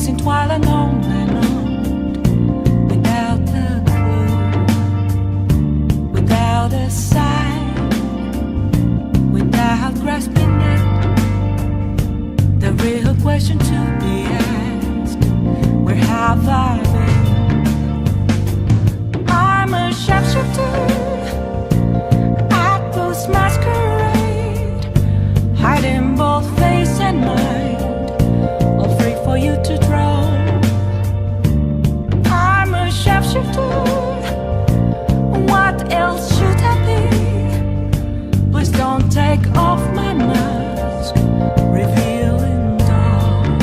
Chasing twilight on and on, without a clue, without a sign, without grasping it. The real question to be asked: where have I been? I'm a sharpshooter at post masquerade, hiding both face and mind, all free for you to draw. I'm a sharpshooter. What else should I be? Please don't take off my mask, revealing dawn.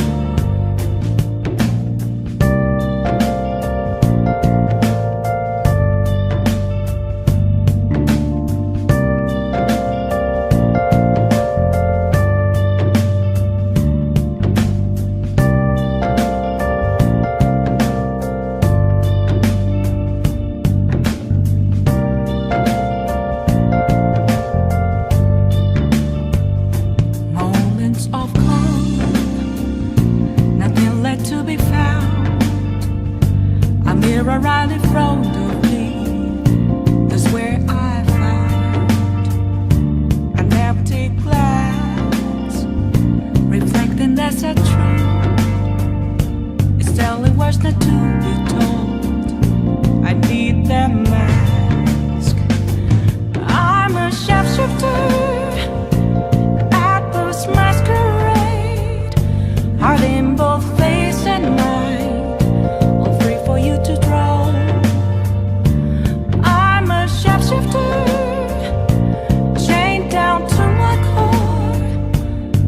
Moments of calm, nothing left to be found. A mirror right in front of me, that's where I found an empty glass, reflecting that's a truth. It's telling words not to be told. I need that mask. I'm a sharpshooter at post masquerade, hiding both face and mind, all free for you to draw. I'm a sharpshooter, chained down to my core.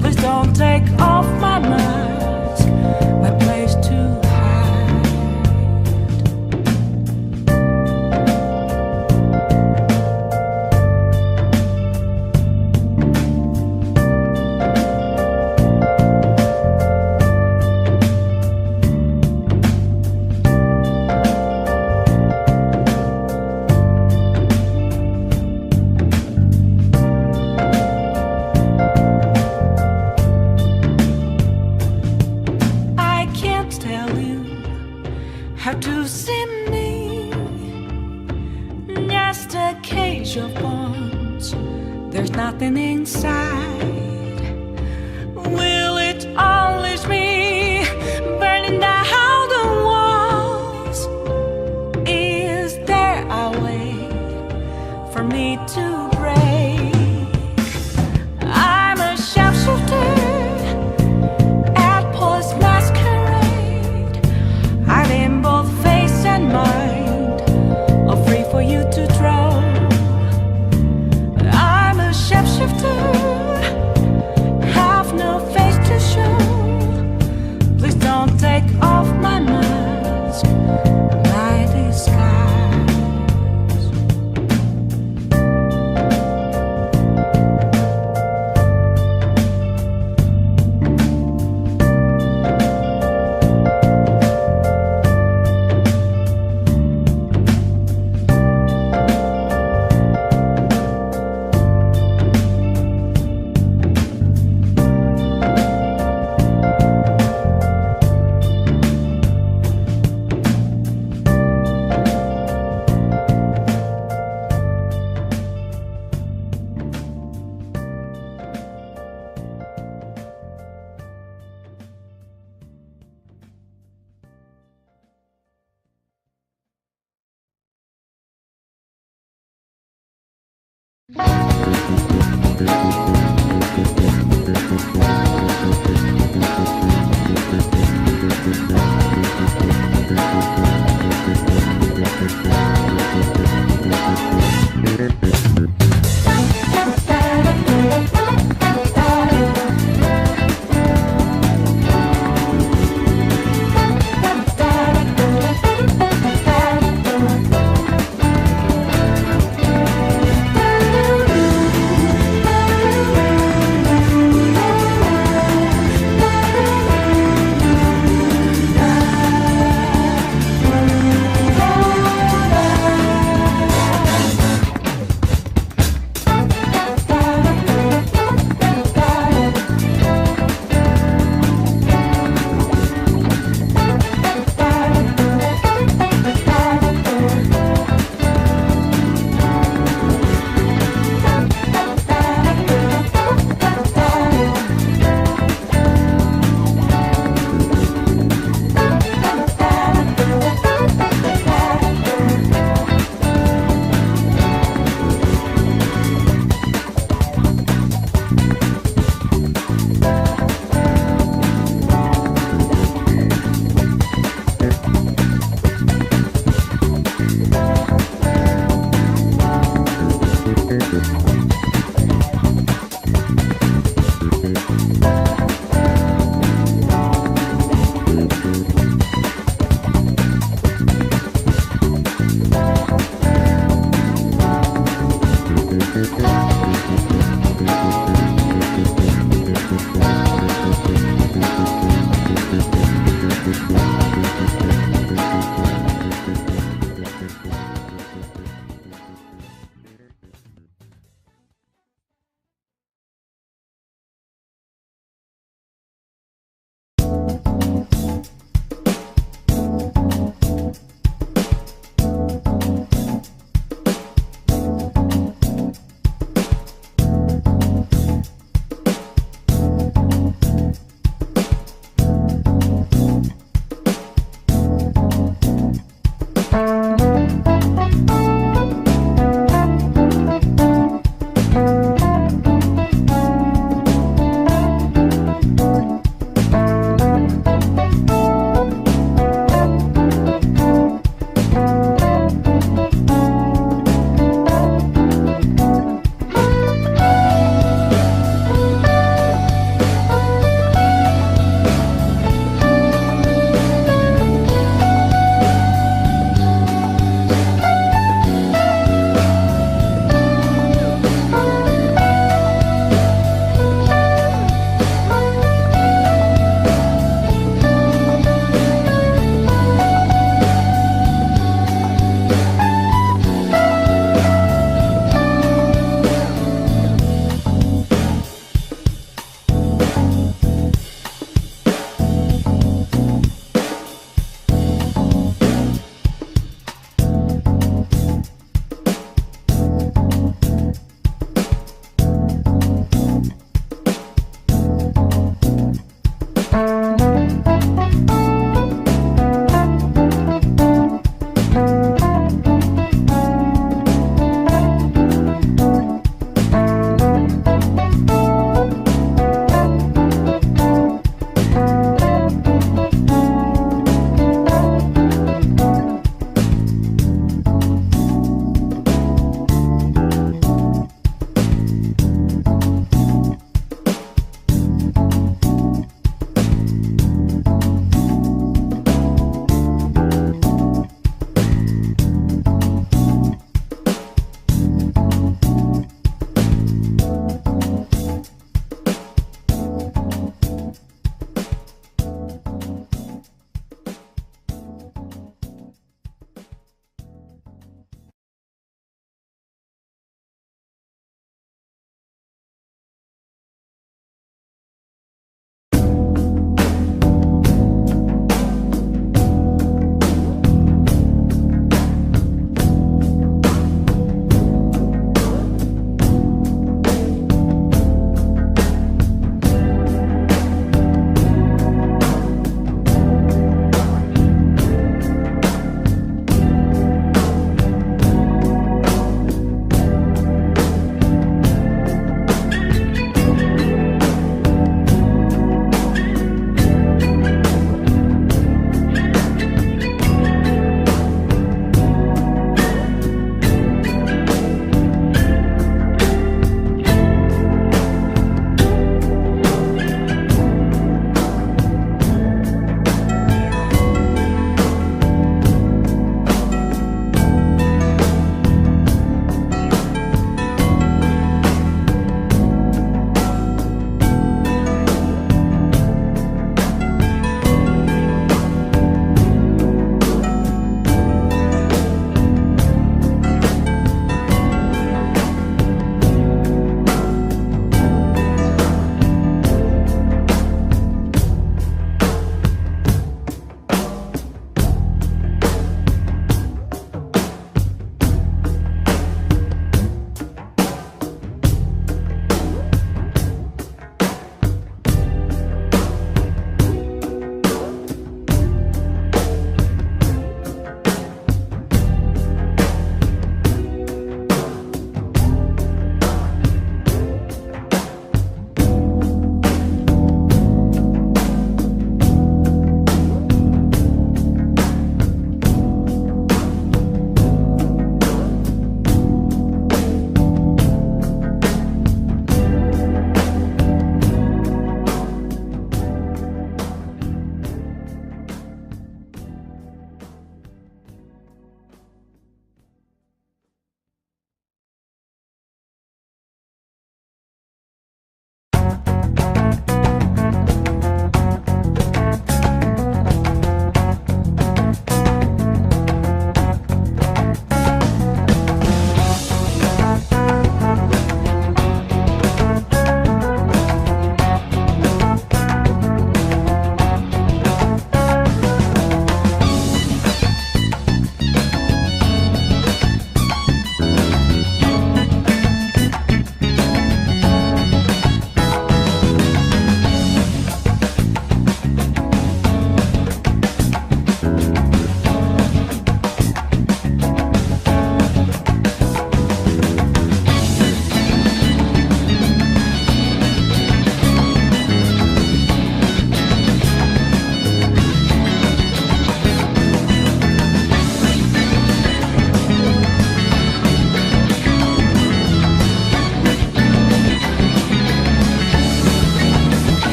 Please don't take off my mask, my place to hide. I can't tell you how to see me, just a cage of bones. There's nothing inside. Will it unleash me, burning down the walls? Is there a way for me to break? I'm a sharpshooter at post masquerade, hiding both face and mind, all free for you to draw. I'm a sharpshooter, have no face to show. Please don't take off my mask, my disguise.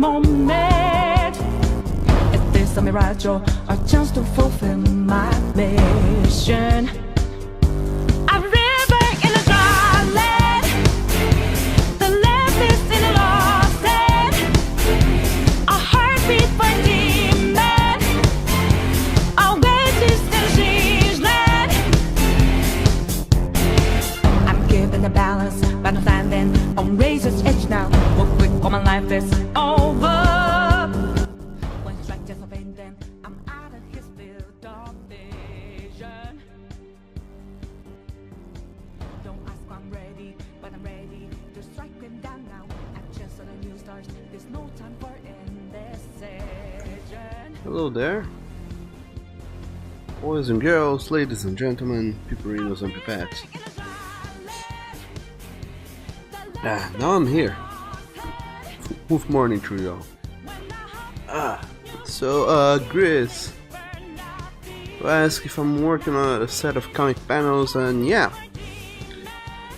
moment. Is this a mirage or a chance to fulfill my mission? A river in a dry land, the left is in a lost end, a heartbeat for demon, a wedges in she's land. I'm giving the balance, but I'm standing on razor's edge now. Real quick, all my life is over. When strike just a pain, then I'm out of his field of vision. Don't ask if I'm ready, but I'm ready to strike him down now. I'm just on a new start. There's no time for indecision. Hello there, boys and girls, ladies and gentlemen, piperinos and pipettes. Now I'm here. Good morning to you all. So Grizz ask if I'm working on a set of comic panels, and yeah,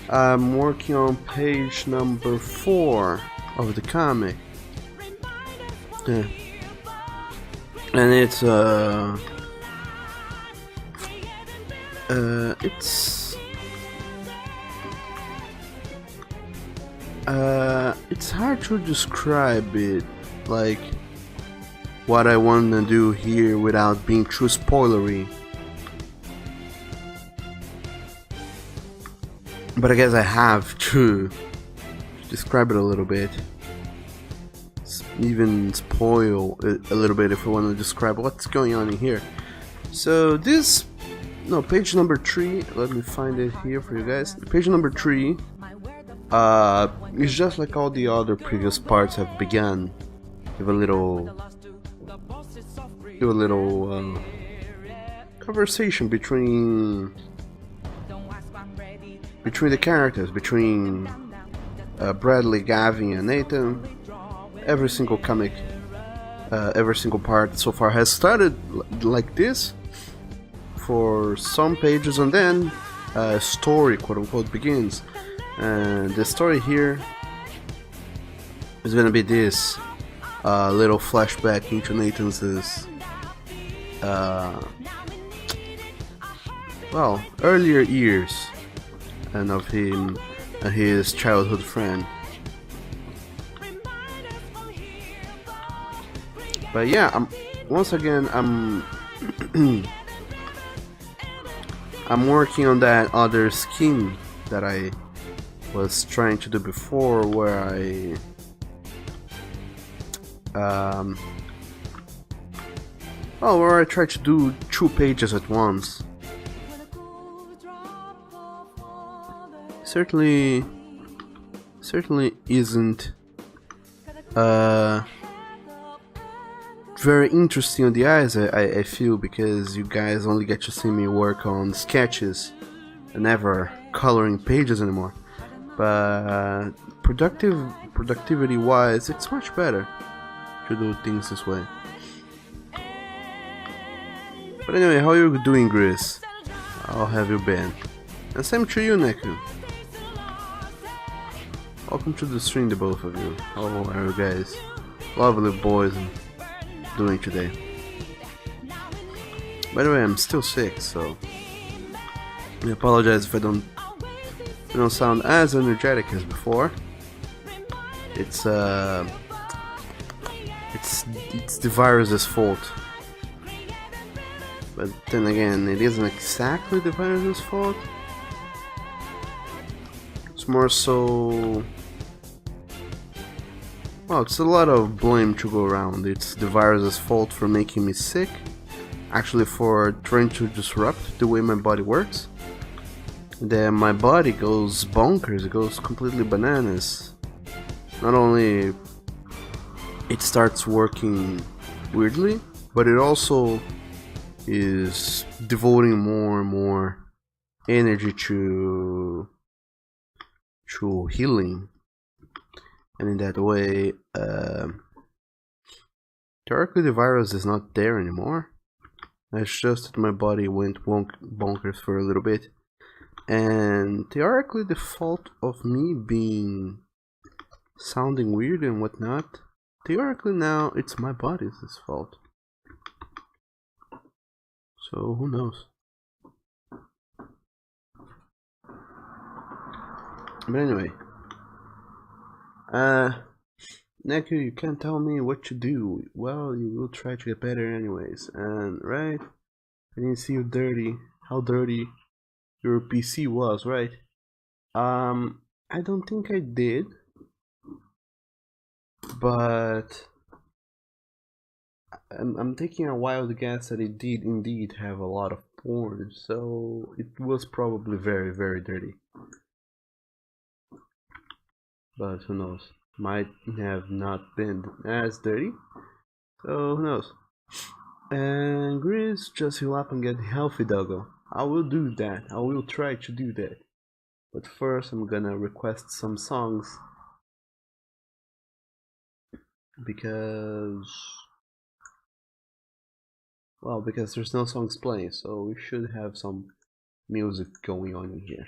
I'm working on page number 4 of the comic. Yeah. And it's it's hard to describe it, like what I want to do here without being too spoilery. But I guess I have to describe it a little bit. Even spoil it a little bit if I want to describe what's going on in here. So this, no, page number 3, let me find it here for you guys. Page number 3 it's just like all the other previous parts have begun with a little conversation between the characters, between Bradley, Gavin, and Nathan. Every single comic, every single part so far has started like this for some pages, and then a story, quote unquote, begins. And the story here is gonna be this little flashback into Nathan's well, earlier years, and of him and his childhood friend. But yeah, once again I'm I'm working on that other scheme that I was trying to do before, where I tried to do 2 pages at once. Certainly isn't very interesting on the eyes, I feel, because you guys only get to see me work on sketches and never coloring pages anymore. But productivity wise, it's much better to do things this way. But anyway, how are you doing, Grizz? How have you been? And same to you, Neku. Welcome to the stream, the both of you. How are you guys? Lovely boys doing today. By the way, I'm still sick, so I apologize if I don't sound as energetic as before. It's the virus's fault. But then again, it isn't exactly the virus's fault. It's more so, well, it's a lot of blame to go around. It's the virus's fault for making me sick, actually for trying to disrupt the way my body works. Then my body goes bonkers, it goes completely bananas. Not only it starts working weirdly, but it also is devoting more and more energy to healing. And in that way, theoretically the virus is not there anymore. It's just that my body went bonkers for a little bit. And theoretically the fault of me being sounding weird and whatnot theoretically now it's my body's fault. So who knows? But anyway, Neku, you can't tell me what to do. Well, you will try to get better anyways. And right, I didn't see you dirty. How dirty your PC was, right? I don't think I did, but I'm taking a wild guess that it did indeed have a lot of porn, so it was probably very, very dirty. But who knows? Might have not been as dirty, so who knows? And Grizz, just heal up and get healthy, Doggo. I will do that. I will try to do that. But first, I'm gonna request some songs because there's no songs playing, so we should have some music going on in here.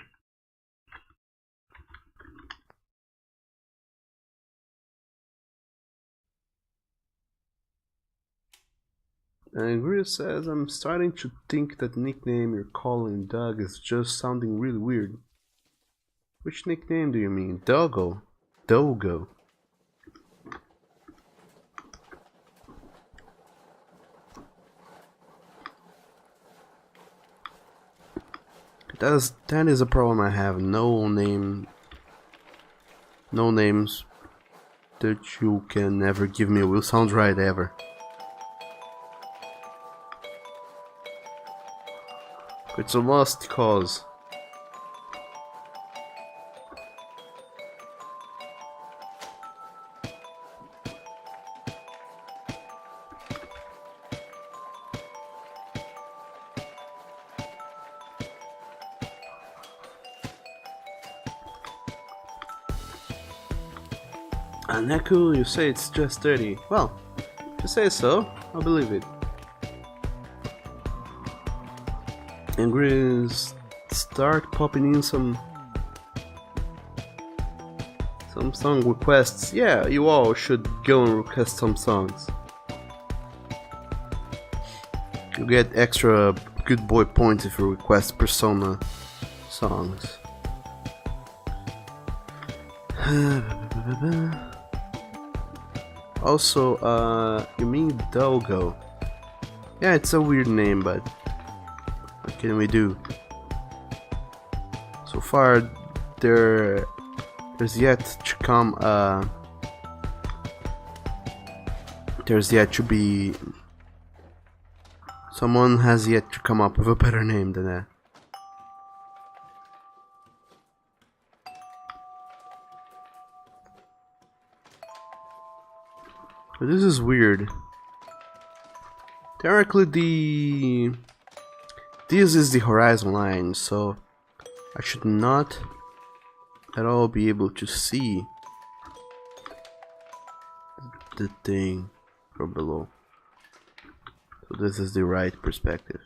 And Grizz says, I'm starting to think that nickname you're calling Doug is just sounding really weird. Which nickname do you mean? Doggo? Doggo. That is a problem I have. No names that you can ever give me will sound right ever. It's a lost cause. Neku, you say it's just dirty. Well, if you say so, I'll believe it. And Grizz, start popping in some song requests. Yeah, you all should go and request some songs. You get extra good boy points if you request Persona songs. Also, you mean Doggo? Yeah, it's a weird name, but what can we do? So far, there's yet to come. There's yet to be. Someone has yet to come up with a better name than that. But this is weird. Theoretically, this is the horizon line, so I should not at all be able to see the thing from below. So this is the right perspective.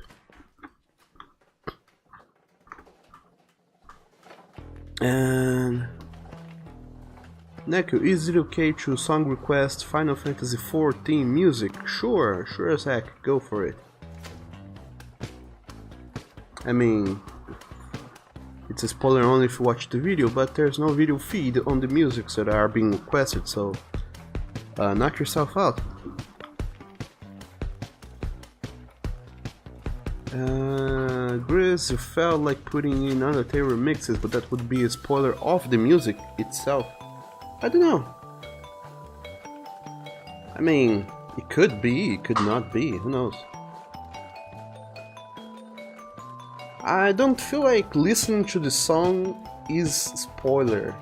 And Neku, is it okay to song request Final Fantasy XIV music? Sure as heck, go for it. I mean, it's a spoiler only if you watch the video, but there's no video feed on the musics that are being requested, so knock yourself out. Grizz, you felt like putting in Unedited remixes, but that would be a spoiler of the music itself. I don't know. I mean, it could be, it could not be, who knows. I don't feel like listening to the song is spoilery.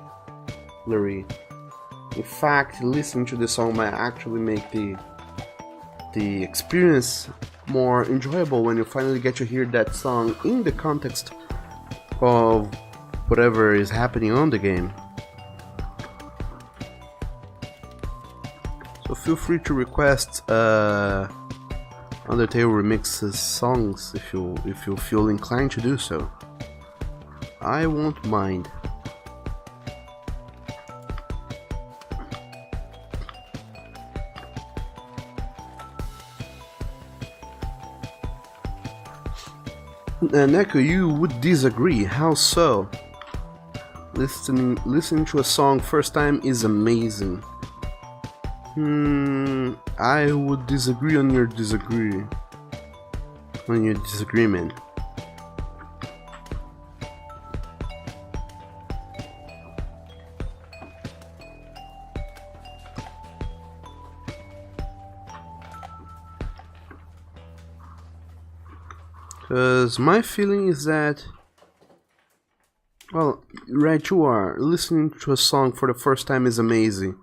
In fact, listening to the song might actually make the experience more enjoyable when you finally get to hear that song in the context of whatever is happening on the game. So feel free to request Undertale remixes songs if you feel inclined to do so. I won't mind. Neko, you would disagree. How so? Listening to a song first time is amazing. I would disagree on your disagreement. Because my feeling is that, well, right, you are listening to a song for the first time is amazing,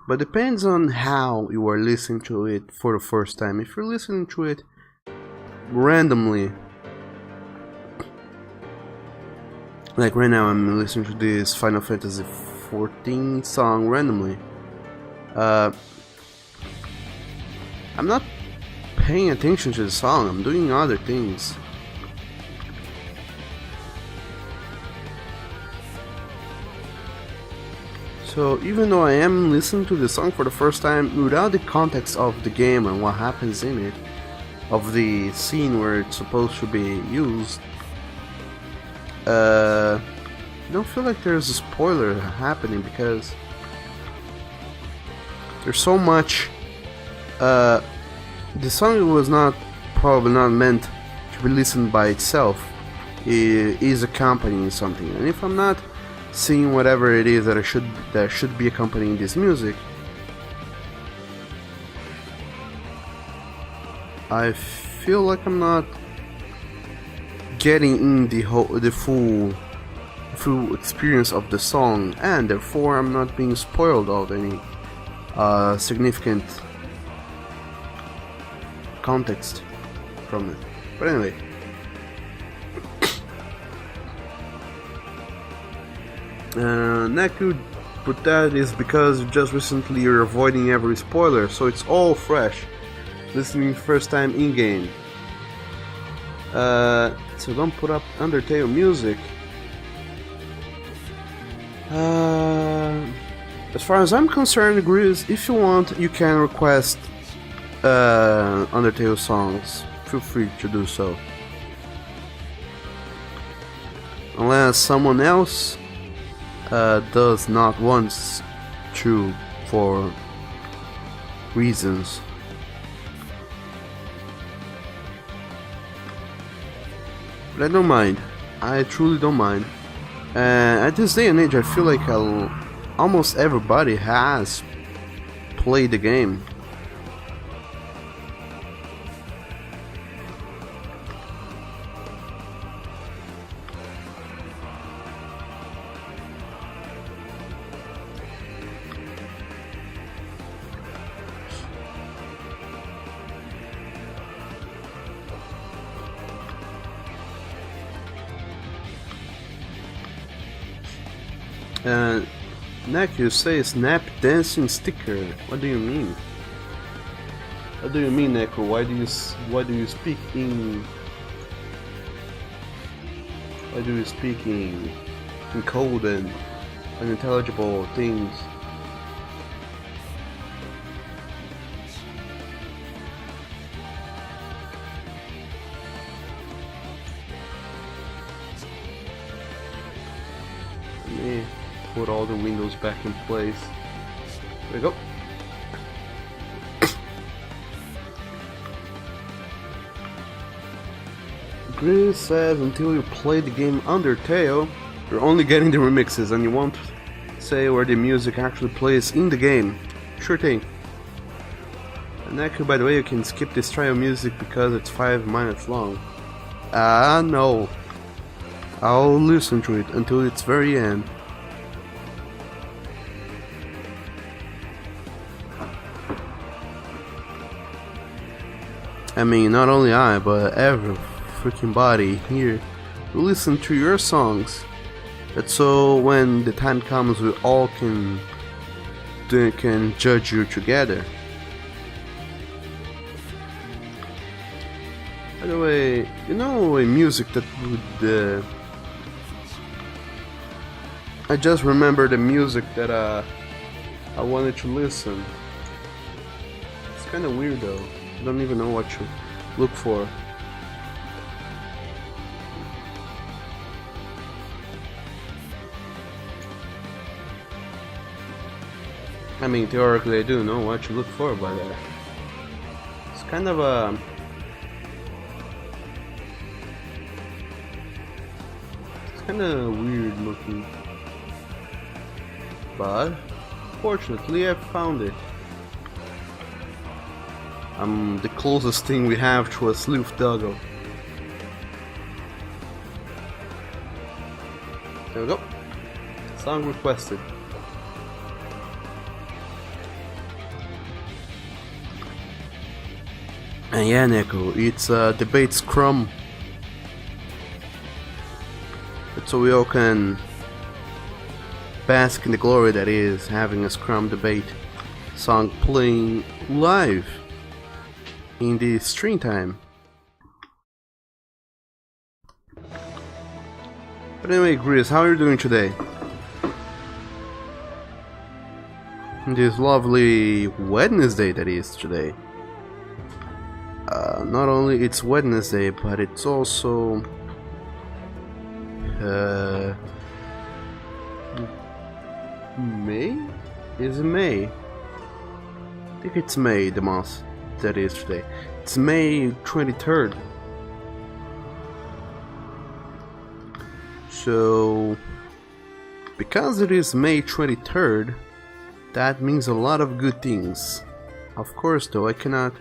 but depends on how you are listening to it for the first time. If you're listening to it randomly, like right now I'm listening to this Final Fantasy 14 song randomly, I'm not paying attention to the song, I'm doing other things. So even though I am listening to the song for the first time without the context of the game and what happens in it, of the scene where it's supposed to be used, I don't feel like there's a spoiler happening because there's so much. The song was probably not meant to be listened by itself. It is accompanying something, and if I'm not seeing whatever it is that should be accompanying this music, I feel like I'm not getting in the full experience of the song, and therefore I'm not being spoiled of any significant context from it. But anyway, Neku, but that is because just recently you're avoiding every spoiler, so it's all fresh. Listening first time in game. So don't put up Undertale music. As far as I'm concerned, Grizz, if you want, you can request Undertale songs. Feel free to do so. Unless someone else does not want to, for reasons. But I don't mind. I truly don't mind. At this day and age, I feel like almost everybody has played the game. Neck, you say snap dancing sticker. What do you mean? What do you mean, Neko? Why do you speak in? Why do you speak in code and unintelligible things? Put all the windows back in place. There we go. Grizz says until you play the game Undertale, you're only getting the remixes and you won't say where the music actually plays in the game. Sure thing. And Neku, by the way, you can skip this trial music because it's 5 minutes long. No. I'll listen to it until its very end. I mean, not only I, but every freaking body here will listen to your songs. That's so when the time comes, we all can judge you together. By the way, you know a music that would... I just remember the music that I wanted to listen. It's kinda weird though. I don't even know what to look for. I mean, theoretically I do know what to look for, but it's kind of a... It's kind of weird looking. But, fortunately I found it. I'm the closest thing we have to a sleuth doggo. There we go. Song requested. And yeah, Neko, it's a debate scrum. So we all can bask in the glory that is having a scrum debate song playing live in the stream time. But anyway, Grizz, how are you doing today? This lovely Wednesday that is today. Not only it's Wednesday, but it's also May? Is it May? I think it's May, the month that is today. It's May 23rd. So, because it is May 23rd, that means a lot of good things. Of course, though, I cannot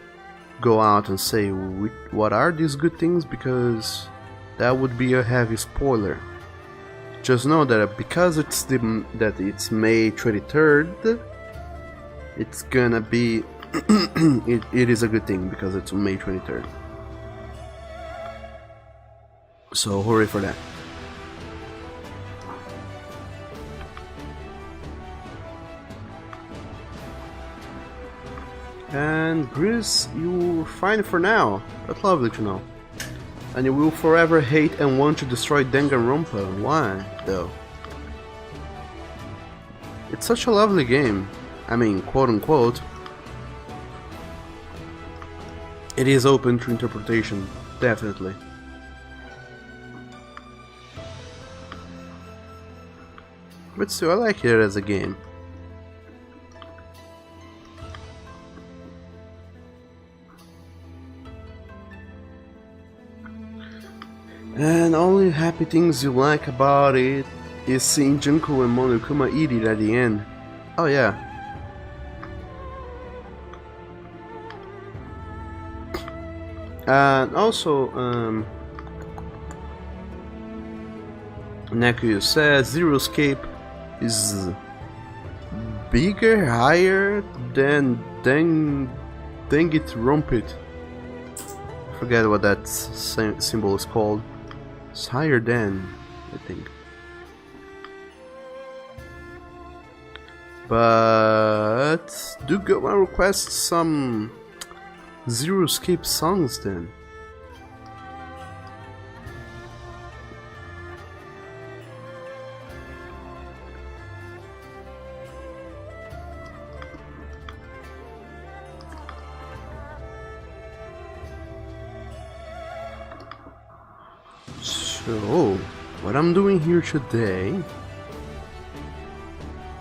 go out and say what are these good things, because that would be a heavy spoiler. Just know that because it's May 23rd, it's gonna be it is a good thing because it's May 23rd. So hurry for that. And Grizz, you're fine for now. That's lovely to know. And you will forever hate and want to destroy Danganronpa. Why, though? It's such a lovely game. I mean, quote unquote. It is open to interpretation, definitely. But still, I like it as a game. And only happy things you like about it is seeing Junko and Monokuma eat it at the end. Oh yeah. And also, Neku says Zero Escape is bigger, higher than Danganronpa. Forget what that symbol is called. It's higher than, I think. But do go and request some Zero Escape songs then. So, what I'm doing here today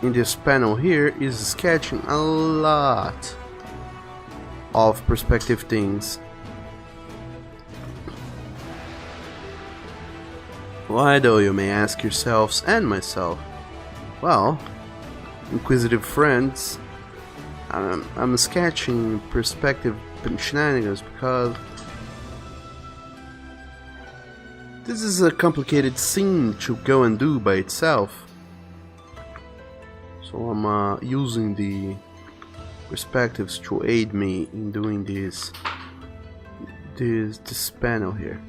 in this panel here is sketching a lot of perspective things. Why though, you may ask yourselves and myself? Well, inquisitive friends, I'm sketching perspective shenanigans because this is a complicated scene to go and do by itself. So I'm using the perspectives to aid me in doing this panel here.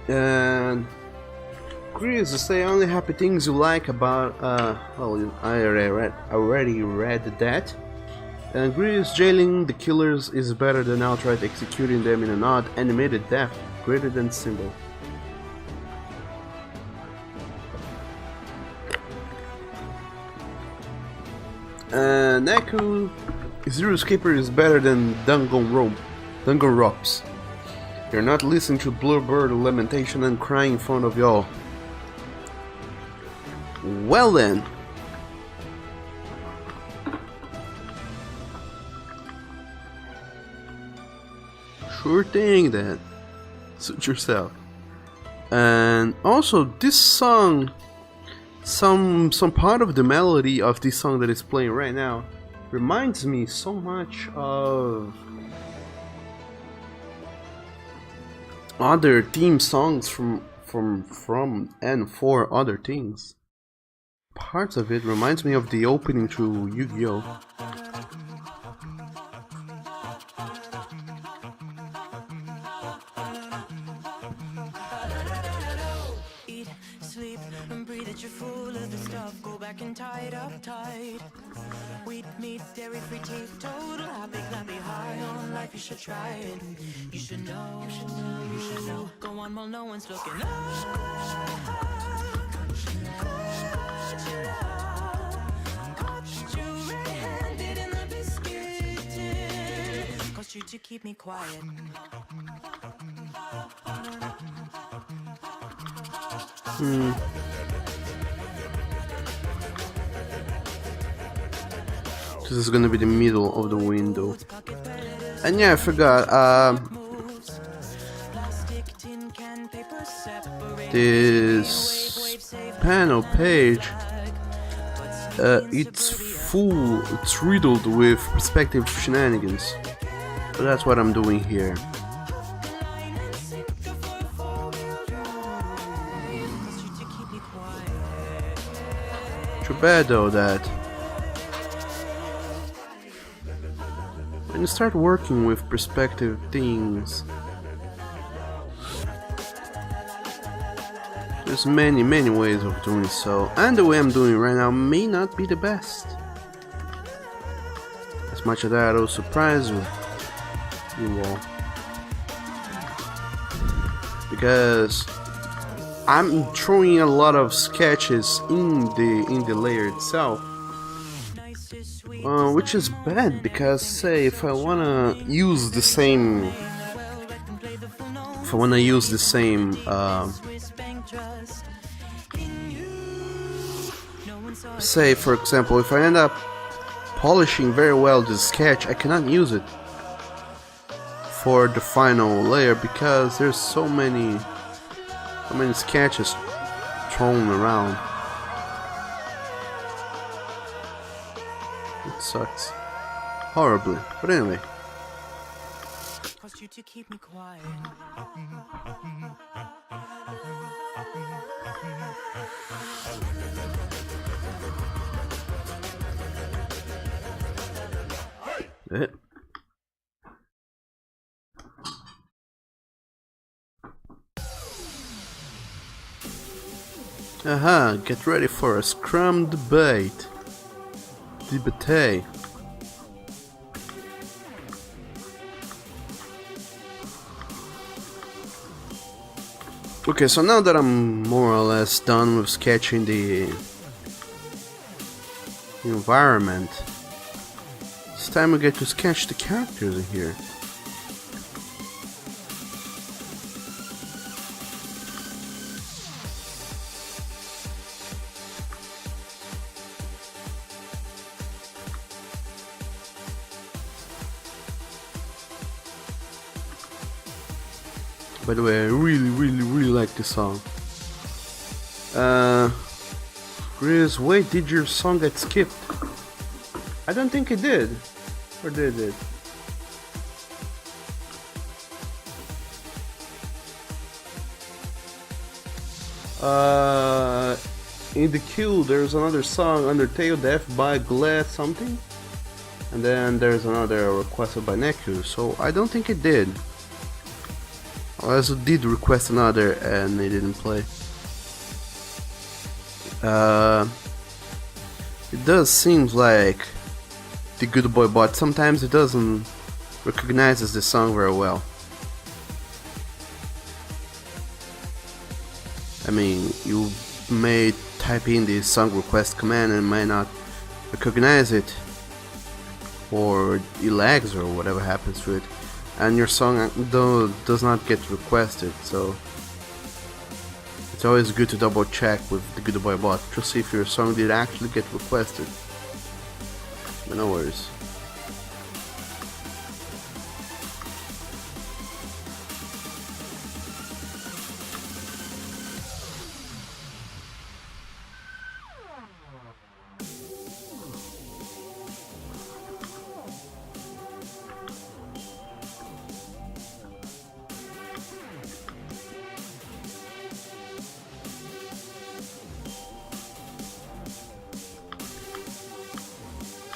And Chris, say only happy things you like about well, I already read that. And Grease jailing the killers is better than outright executing them in an odd animated death, greater than symbol. And Echo, Zero Skipper is better than Danganronpas. You're not listening to Bluebird lamentation and crying in front of y'all. Well then. Sure thing then. Suit yourself. And also this song, some part of the melody of this song that is playing right now reminds me so much of other theme songs from and for other things. Parts of it reminds me of the opening to Yu-Gi-Oh! Eat, sleep, and breathe it. You're full of the stuff. Go back and tie it up tight. Wheat, meat, dairy-free, teetotal, happy, clappy, high on life. You should try it. You should know. You should know. Go on while no one's looking. You to keep me quiet. This is gonna be the middle of the window. And yeah, I forgot, this panel page, it's full, it's riddled with perspective shenanigans. So that's what I'm doing here. Too bad though that when you start working with perspective things, there's many ways of doing so, and the way I'm doing right now may not be the best. As much as that will surprise you all, because I'm throwing a lot of sketches in the layer itself, which is bad because say if I wanna use the same say for example, if I end up polishing very well this sketch, I cannot use it for the final layer because there's so many sketches thrown around. It sucks horribly, but anyway. You to keep me quiet. Aha, get ready for a scrum debate. Okay, so now that I'm more or less done with sketching the environment, it's time we get to sketch the characters in here. By the way, I really like this song. Chris, wait, did your song get skipped? I don't think it did. Or did it? In the queue, there's another song, Undertale Death by Glad something. And then there's another requested by Neku, so I don't think it did. I also did request another and it didn't play. It does seem like the Good Boy Bot sometimes it doesn't recognizes the song very well. I mean, you may type in the song request command and might not recognize it, or it lags or whatever happens to it, and your song does not get requested. So it's always good to double check with the Good Boy Bot to see if your song did actually get requested. But no worries.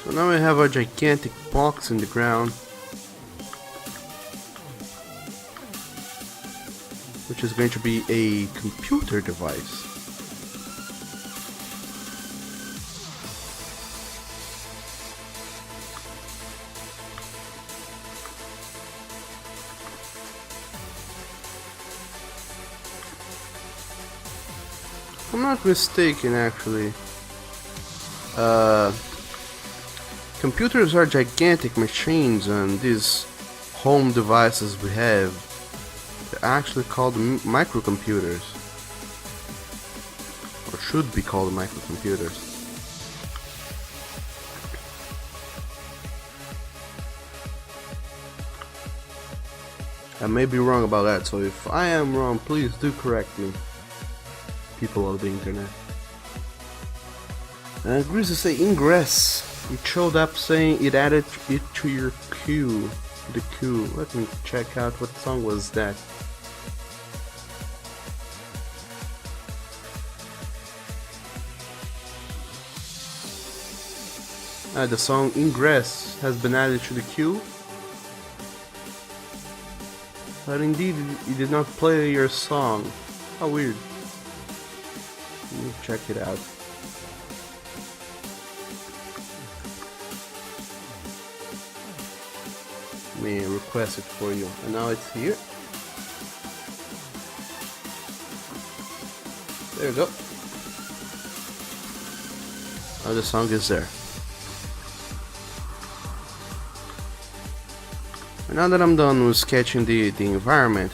So now we have a gigantic box in the ground, which is going to be a computer device. If I'm not mistaken, actually, computers are gigantic machines, and these home devices we have, they're actually called microcomputers, or should be called microcomputers. I may be wrong about that, so if I am wrong, please do correct me, people of the internet. And it agrees to say ingress. It showed up saying it added it to your queue. The queue. Let me check out what song was that. The song Ingress has been added to the queue. But indeed, it did not play your song. How weird. Let me check it out. Let me request it for you. And now it's here. There you go. Now the song is there. And now that I'm done with sketching the environment,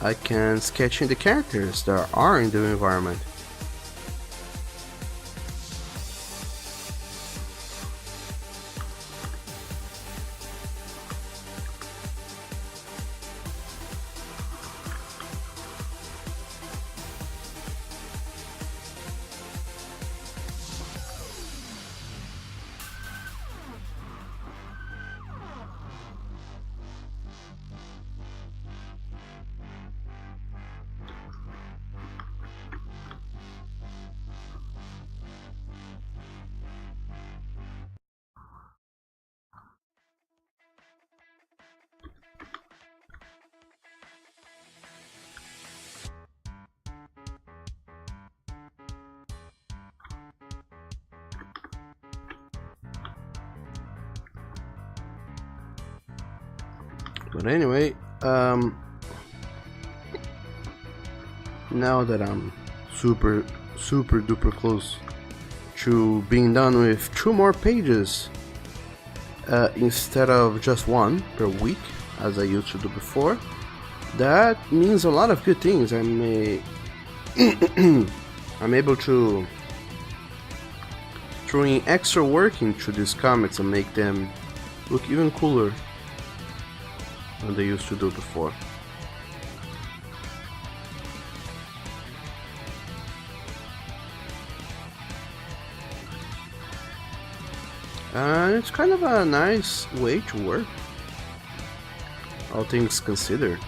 I can sketch in the characters that are in the environment. But anyway, now that I'm super duper close to being done with 2 more pages instead of just 1 per week as I used to do before, that means a lot of good things. I'm able to throw in extra work into these comics and make them look even cooler than they used to do before. And it's kind of a nice way to work, all things considered.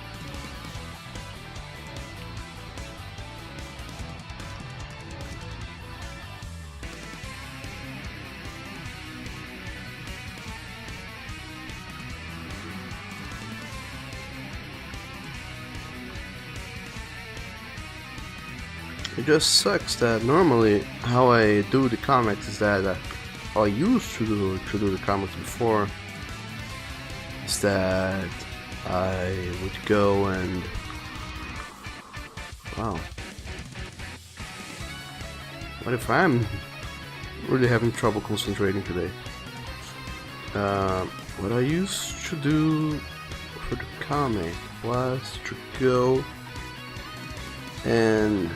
It just sucks that normally how I do the comics is that how I used to do the comics before is that I would go and wow. What if I'm really having trouble concentrating today? What I used to do for the comic was to go and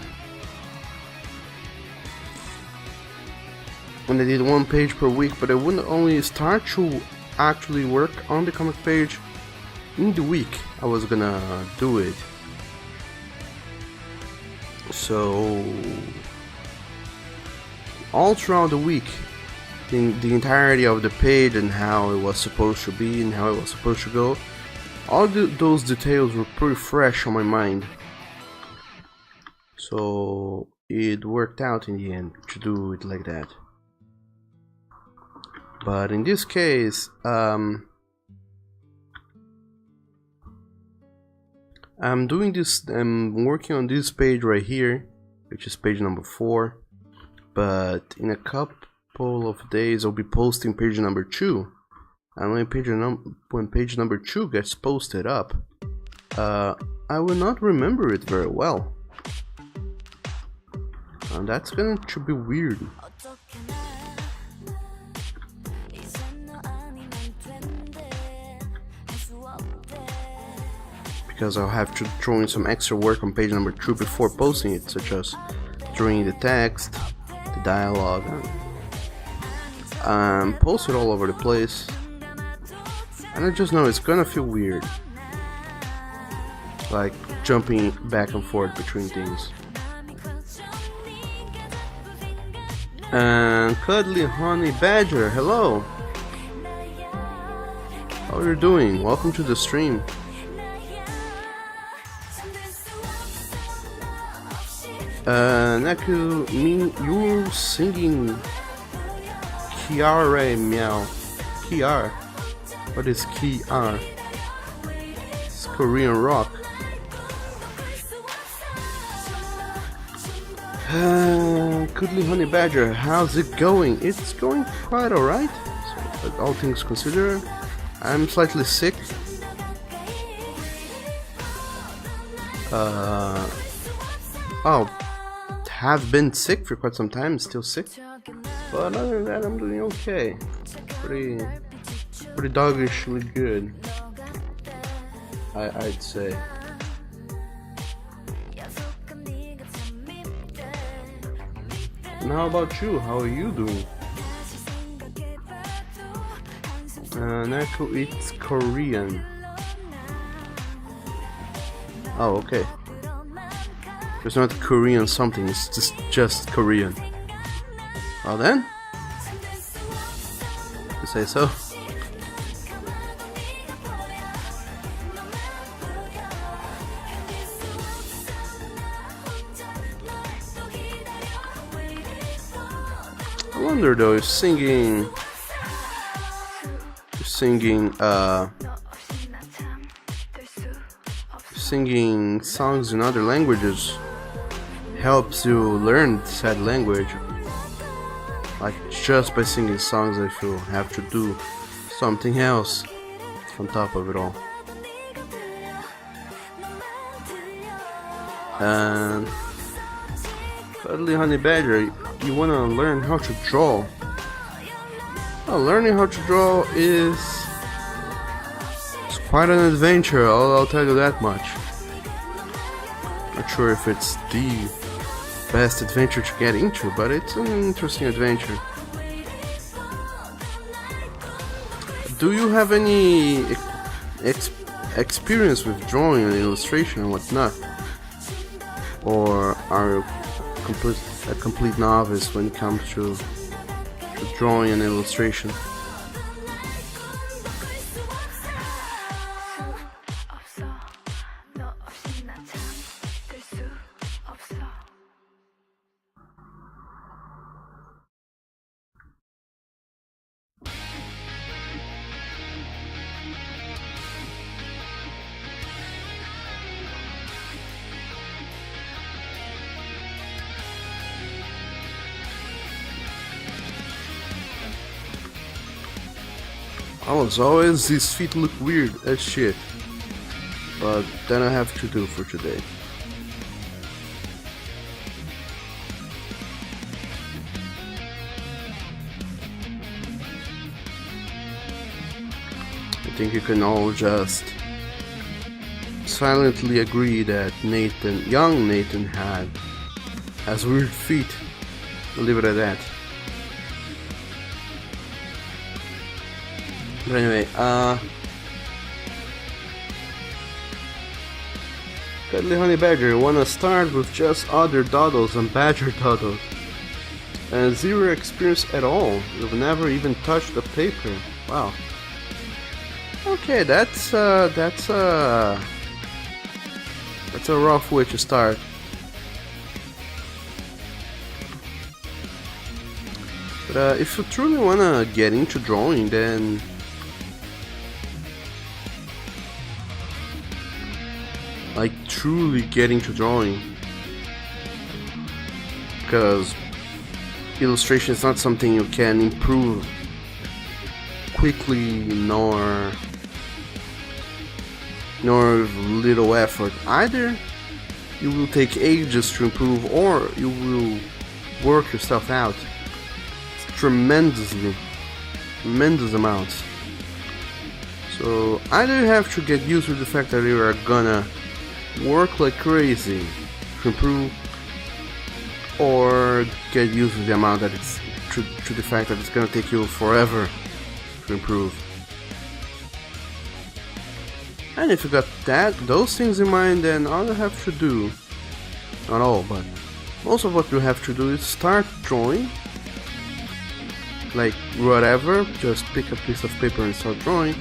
when I did one page per week, but I wouldn't only start to actually work on the comic page in the week I was gonna do it. So all throughout the week, the entirety of the page and how it was supposed to be and how it was supposed to go, all those details were pretty fresh on my mind. So it worked out in the end to do it like that. But in this case, I'm working on this page right here, which is page number 4. But in a couple of days, I'll be posting page number 2. And when page number 2 gets posted up, I will not remember it very well. And that's going to be weird. Because I'll have to throw in some extra work on page number 2 before posting it, such as drawing the text, the dialogue, and post it all over the place. And I just know it's gonna feel weird, like jumping back and forth between things. And Cuddly Honey Badger, hello! How are you doing? Welcome to the stream. Naku, you're singing Kiara Meow. Kiara. What is Kiara? It's Korean rock. Cuddly Honey Badger, how's it going? It's going quite alright, so, all things considered. I'm slightly sick. Have been sick for quite some time, still sick. But other than that, I'm doing okay. Pretty doggishly good, I'd say. And how about you? How are you doing? Neko eats Korean. Oh, okay. It's not Korean something, it's just Korean. Well then, you say so. I wonder though if singing songs in other languages helps you learn said language. Like just by singing songs, I feel have to do something else on top of it all. And Cuddly Honey Badger, you wanna learn how to draw? Well, learning how to draw is quite an adventure. I'll tell you that much. Not sure if it's the best adventure to get into, but it's an interesting adventure. Do you have any experience with drawing and illustration and whatnot? Or are you a complete novice when it comes to drawing and illustration? Oh, as always, these feet look weird as shit. But then I have to do for today. I think you can all just silently agree that young Nathan has weird feet. I'll leave it at that. But anyway, Cuddly Honey Badger, wanna start with just other doddles and badger doddles. And zero experience at all. You've never even touched a paper. Wow. Okay, that's a rough way to start. But if you truly wanna get into drawing, then like truly get into drawing, because illustration is not something you can improve quickly, nor little effort. Either you will take ages to improve, or you will work yourself out tremendous amounts. So either you have to get used to the fact that you are gonna work like crazy to improve, or get used to the amount that it's to the fact that it's gonna take you forever to improve. And if you got those things in mind, then all you have to do, not all, but most of what you have to do is start drawing. Like whatever, just pick a piece of paper and start drawing.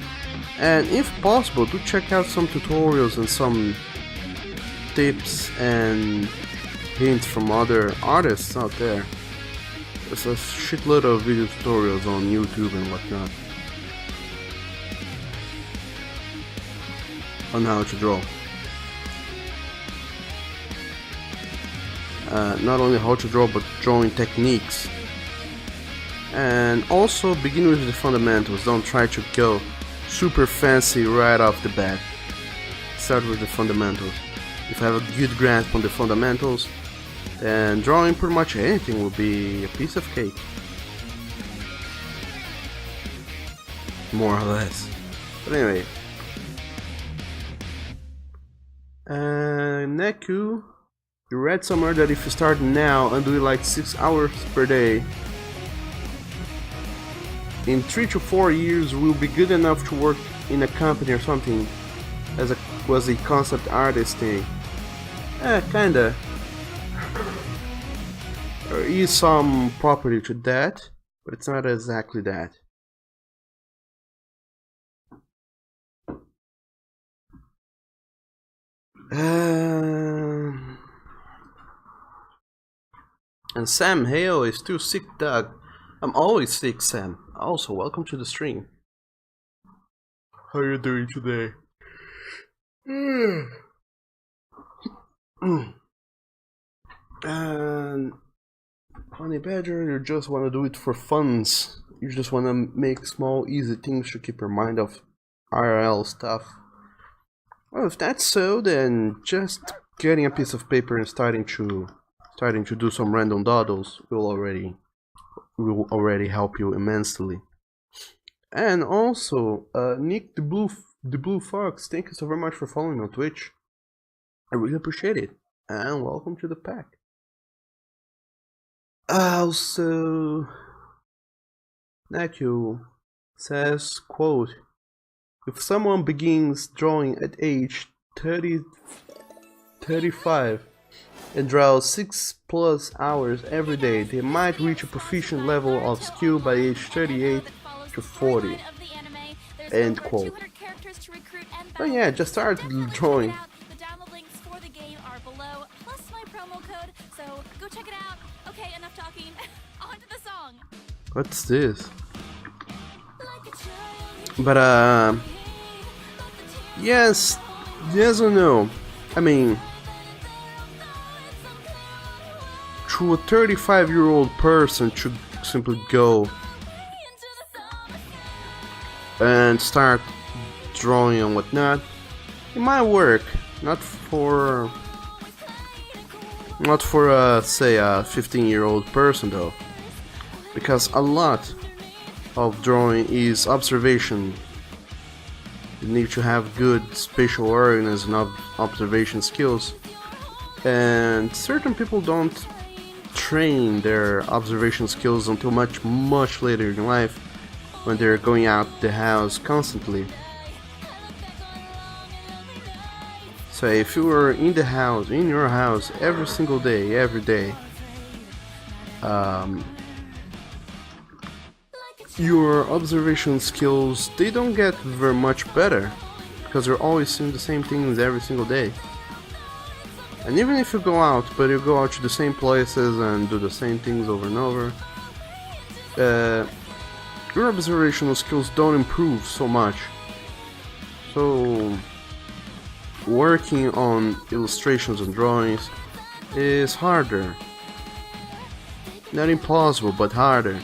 And if possible, do check out some tutorials and some tips and hints from other artists out there. There's a shitload of video tutorials on YouTube and whatnot on how to draw. Not only how to draw, but drawing techniques. And also begin with the fundamentals. Don't try to go super fancy right off the bat. Start with the fundamentals. If you have a good grasp on the fundamentals, then drawing pretty much anything will be a piece of cake. More or less. But anyway. Neku, you read somewhere that if you start now and do it like 6 hours per day, in 3 to 4 years will be good enough to work in a company or something, as was a concept artist thing. Kinda. There is some property to that, but it's not exactly that. And Sam Hale is too sick, Doug. I'm always sick, Sam. Also, welcome to the stream. How are you doing today? And Honey Badger, you just want to do it for funs. You just want to make small, easy things to keep your mind off IRL stuff. Well, if that's so, then just getting a piece of paper and starting to do some random doodles will already help you immensely. And also, Nick the Blue Fox, thank you so very much for following me on Twitch. I really appreciate it, and welcome to the pack. Also, Naku says, quote, if someone begins drawing at age 35 and draws 6+ hours every day, they might reach a proficient level of skill by age 38 to 40. End quote. Oh yeah, just start drawing. The download links for the game are below, plus my promo code, so go check it out. Okay, enough talking. On to the song. What's this? But yes or no? I mean, to a 35-year-old person should simply go and start drawing and whatnot, it might work. Not for say a 15-year-old person though, because a lot of drawing is observation. You need to have good spatial awareness and observation skills, and certain people don't train their observation skills until much later in life, when they're going out the house constantly. So if you were in your house every single day, every day, your observation skills, they don't get very much better, because you're always seeing the same things every single day. And even if you go out, but you go out to the same places and do the same things over and over, your observational skills don't improve so much. So working on illustrations and drawings is harder. Not impossible, but harder.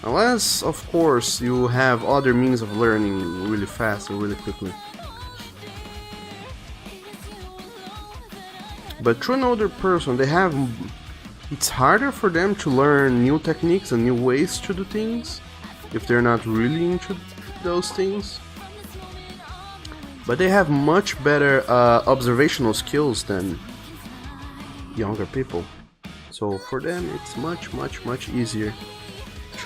Unless, of course, you have other means of learning really fast or really quickly. But through another person, it's harder for them to learn new techniques and new ways to do things if they're not really into those things. But they have much better observational skills than younger people. So for them, it's much easier to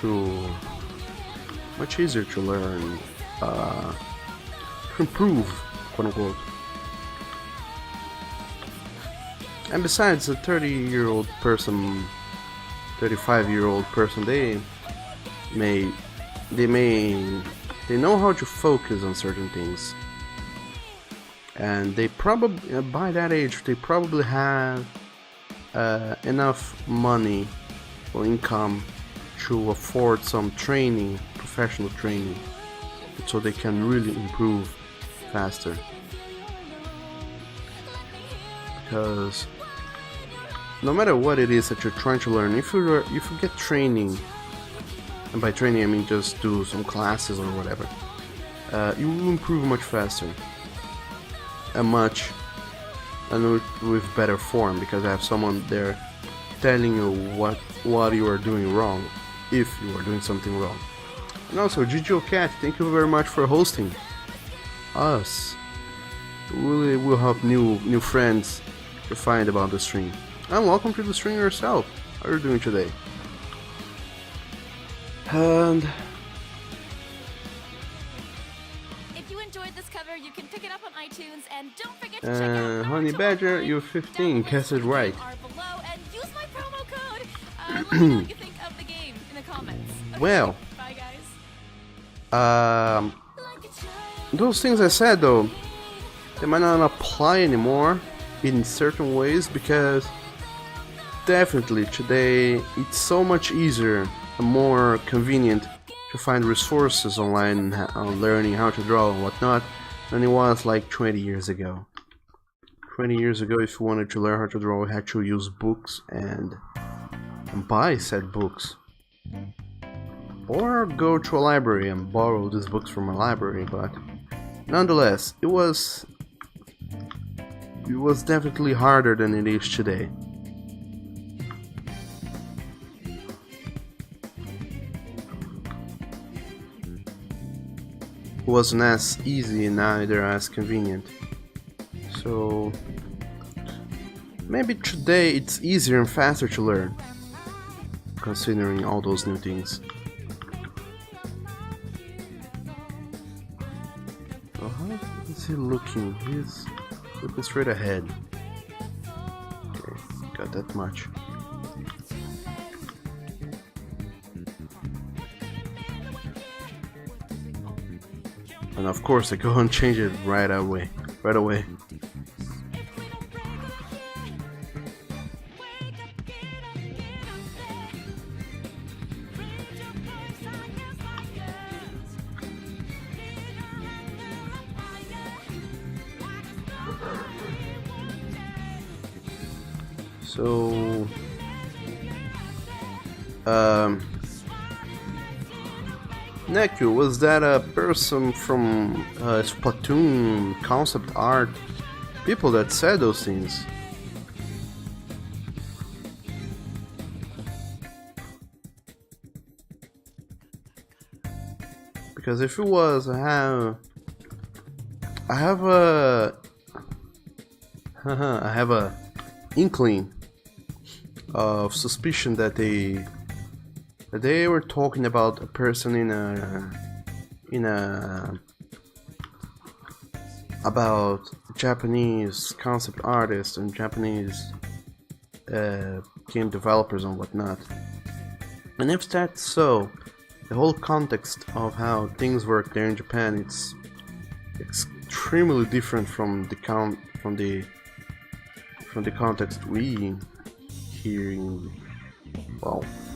learn, to improve, quote unquote. And besides, a 30-year-old person, 35-year-old person, they know how to focus on certain things, and they probably, by that age, they probably have enough money or income to afford some training, professional training, so they can really improve faster. Because no matter what it is that you're trying to learn, if you get training, and by training I mean just do some classes or whatever, you will improve much faster, and with better form, because I have someone there telling you what you are doing wrong, if you are doing something wrong. And also, GGO Cat, thank you very much for hosting us. We will help new friends to find about the stream. And welcome to the stream yourself. How are you doing today? And If you enjoyed this cover, you can pick it up on iTunes, and don't forget to check out Honey Badger, you're 15. Guess it right. below and use my promo code. Let me know what you think of the game in the comments. Okay, Well, bye guys. those things I said though, they might not apply anymore in certain ways, because definitely today it's so much easier and more convenient to find resources online on learning how to draw and whatnot than it was like 20 years ago. 20 years ago, if you wanted to learn how to draw, you had to use books and buy said books, or go to a library and borrow these books from a library. But nonetheless, it was definitely harder than it is today. It wasn't as easy and neither as convenient. So maybe today it's easier and faster to learn, considering all those new things. So how is he looking? He's looking straight ahead. Okay, got that much. And of course I go and change it right away. So Neku, was that a person from Splatoon concept art? People that said those things. Because if it was, I have a I have a inkling of suspicion that they were talking about a person about Japanese concept artists and Japanese game developers and whatnot. And if that's so, the whole context of how things work there in Japan, it's extremely different from the context we here in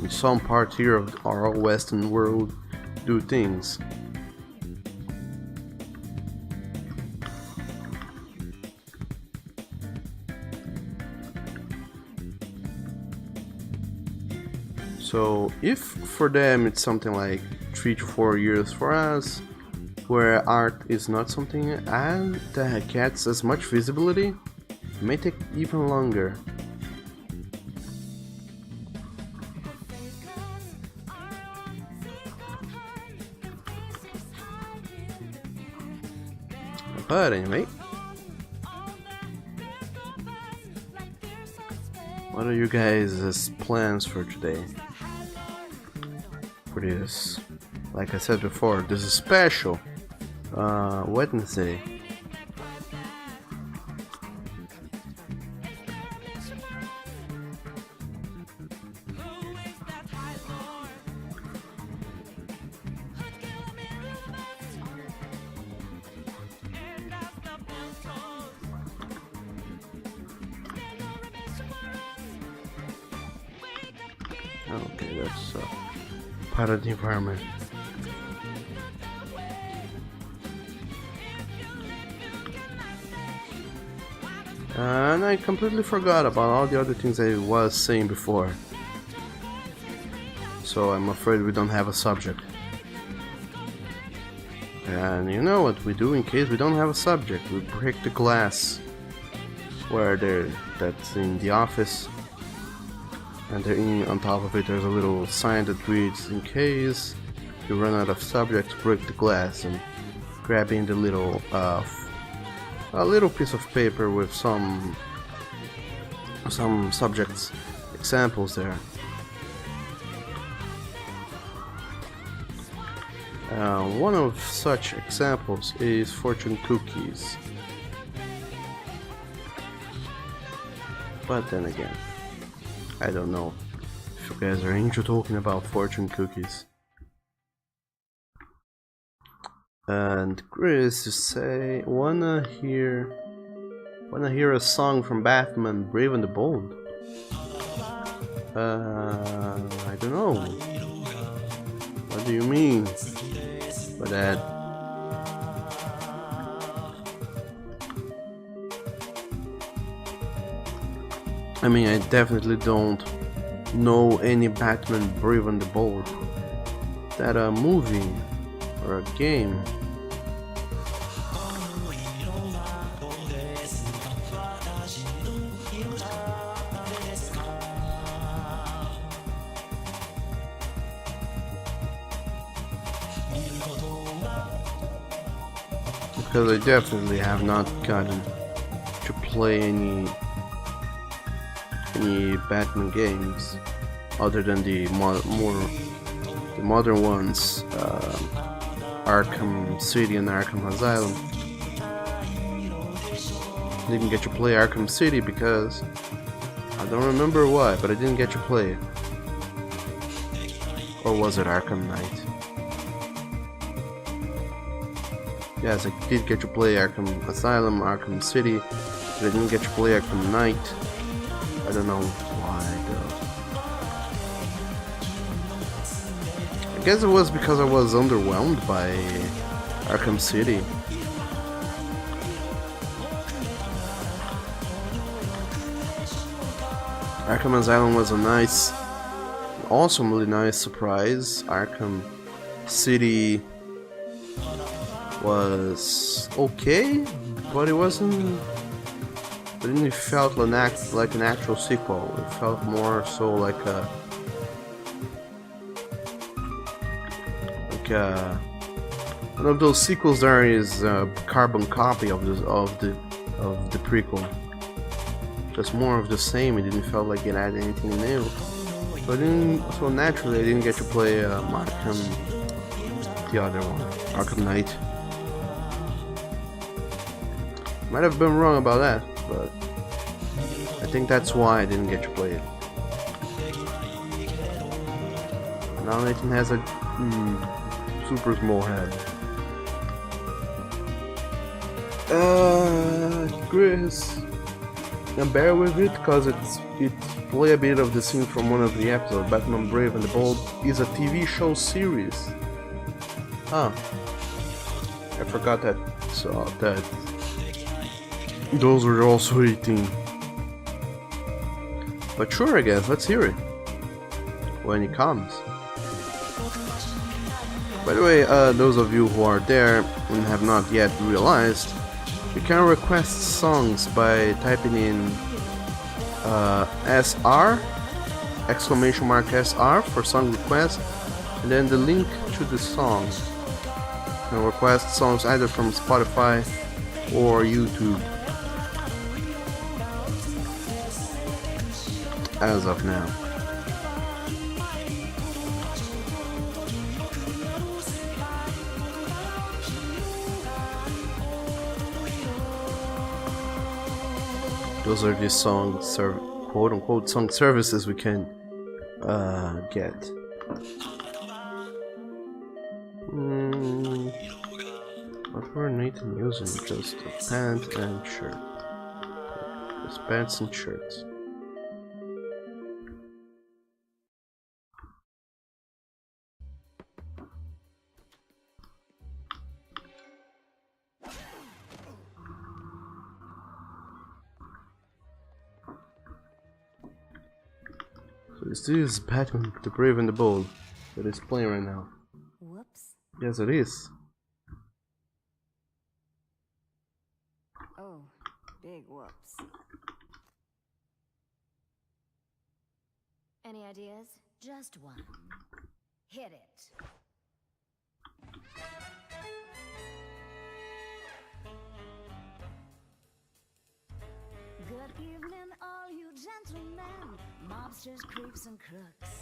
some part here of our Western world do things. So if for them it's something like 3 to 4 years, for us, where art is not something and that gets as much visibility, it may take even longer. But anyway, what are you guys' plans for today? For this, like I said before, this is special Wednesday. Okay, that's part of the environment. And I completely forgot about all the other things I was saying before. So I'm afraid we don't have a subject. And you know what we do in case we don't have a subject? We break the glass that's in the office. And on top of it there's a little sign that reads, in case you run out of subjects, break the glass, and grabbing the little a little piece of paper with some subjects examples there. One of such examples is fortune cookies. But then again, I don't know if you guys are into talking about fortune cookies. And Chris, you say, wanna hear a song from Batman, Brave and the Bold? I don't know. What do you mean by that? I mean, I definitely don't know any Batman Brave and the Bold. Is that a movie or a game? Because I definitely have not gotten to play any Batman games other than the modern ones, Arkham City and Arkham Asylum. Didn't get to play Arkham City because I don't remember why, but I didn't get to play it. Or was it Arkham Knight? Yes, I did get to play Arkham Asylum, Arkham City, but I didn't get to play Arkham Knight. I don't know why though. I guess it was because I was underwhelmed by Arkham City. Arkham Asylum was a nice, awesomely nice surprise. Arkham City was okay, but it wasn't. But then it felt like an actual sequel. It felt more so like one of those sequels. There is a carbon copy of the prequel. Just more of the same. It didn't feel like it had anything new. But then, so naturally, I didn't get to play Arkham, the other one, Arkham Knight. Might have been wrong about that, but I think that's why I didn't get to play it. Now Nathan has a super small head. Chris, and bear with it, cause it play a bit of the scene from one of the episodes. Batman Brave and the Bold is a TV show series. Huh. I forgot that. So that those were also 18. But sure, I guess let's hear it when it comes. By the way, those of you who are there and have not yet realized, you can request songs by typing in SR !SR for song request, and then the link to the song. You can request songs either from Spotify or YouTube. As of now. Those are the quote-unquote song services we can get. What were Nathan using? Just a pant and shirt. Just pants and shirts. This is Batman, the Brave and the Bold that is playing right now. Whoops. Yes, it is. Oh, big whoops. Any ideas? Just one. Hit it. Good evening, all you gentlemen, mobsters, creeps, and crooks.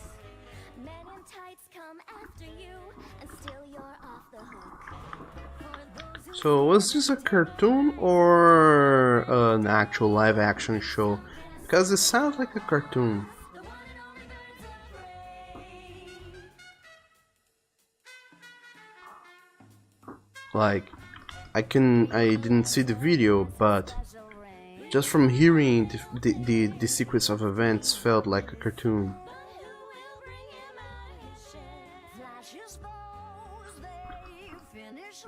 Men in tights come after you, and still you're off the hook. So, was this a cartoon or an actual live-action show? Because it sounds like a cartoon. Like, I didn't see the video, but just from hearing the sequence of events felt like a cartoon.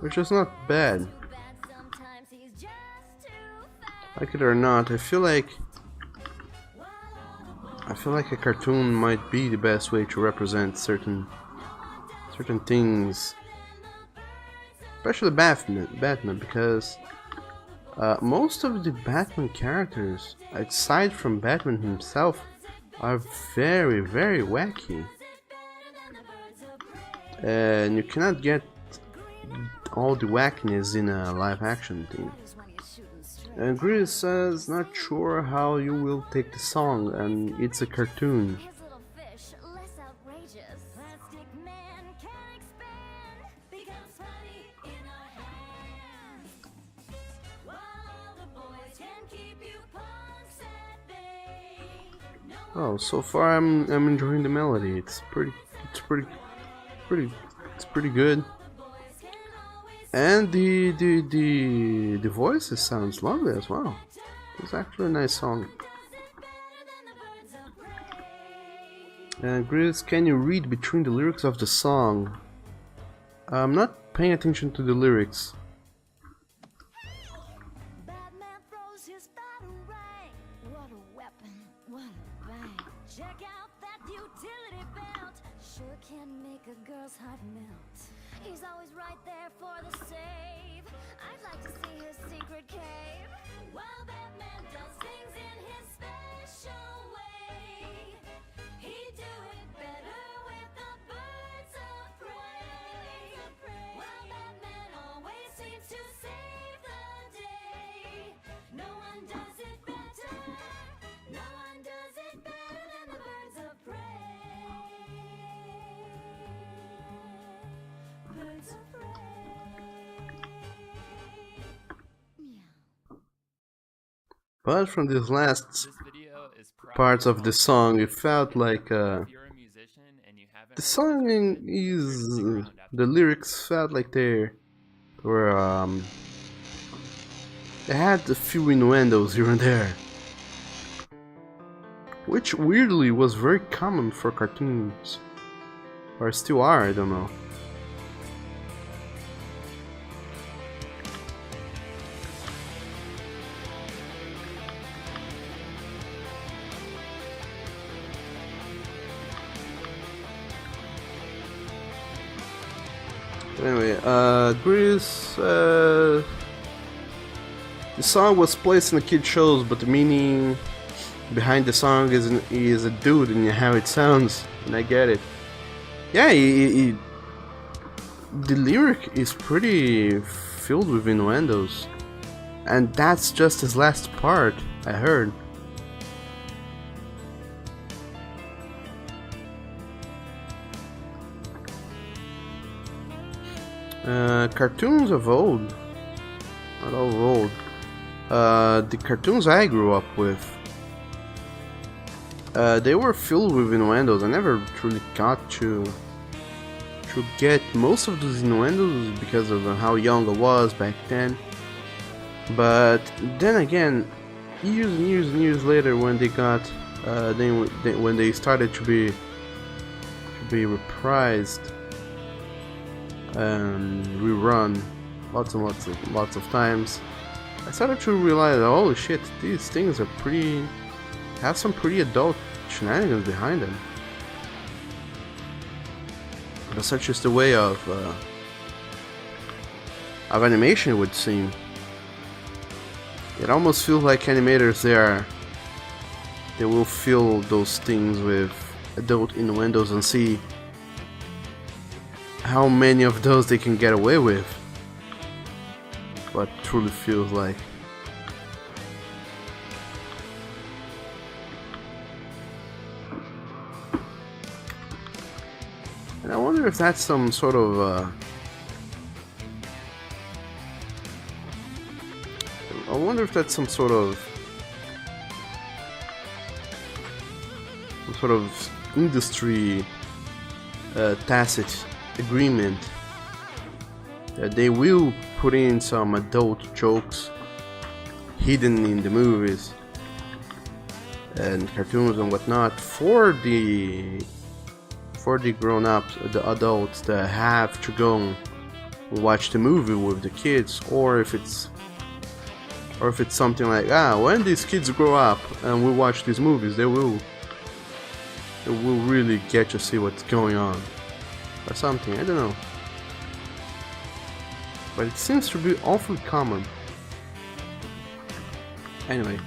Which is not bad. Like it or not, I feel like a cartoon might be the best way to represent certain things. Especially Batman, because most of the Batman characters, aside from Batman himself, are very, very wacky. And you cannot get all the wackiness in a live-action thing. And Gris says, not sure how you will take the song, and it's a cartoon. Oh, so far I'm enjoying the melody. It's pretty good. And the voices sounds lovely as well. It's actually a nice song. And Gris, can you read between the lyrics of the song? I'm not paying attention to the lyrics. Check out that utility belt. Sure can make a girl's heart melt. He's always right there for the save. I'd like to see his secret cave. While Batman does things in his special way, he'd do it better with the birds of prey. While Batman always seems to save the day, no one does it better. No one does it better than the birds of prey. Birds of prey. Meow. But from these last This video is parts of the song, it felt like if you're a musician and you haven't the heard song this video, is stick around after the lyrics felt like they were they had a few innuendos here and there, which weirdly was very common for cartoons, or still are, I don't know. Anyway, Grease, the song was placed in the kid shows, but the meaning behind the song is a dude and how it sounds, and I get it. Yeah, the lyric is pretty filled with innuendos, and that's just his last part, I heard. Cartoons of old, not all old, the cartoons I grew up with, they were filled with innuendos. I never truly got to get most of those innuendos because of how young I was back then. But then again, years and years and years later, when they got, when they started to be reprised and rerun lots of times, I started to realize, holy shit, these things are have some pretty adult shenanigans behind them. But such is the way of animation, it would seem. It almost feels like animators they will fill those things with adult innuendos and see how many of those they can get away with. What truly feels like. And I wonder if that's some sort of industry tacit agreement that they will put in some adult jokes hidden in the movies and cartoons and whatnot for the grown-ups, the adults that have to go and watch the movie with the kids, or if it's something like, when these kids grow up and we watch these movies, they will really get to see what's going on, or something, I don't know. But it seems to be awfully common. Anyway.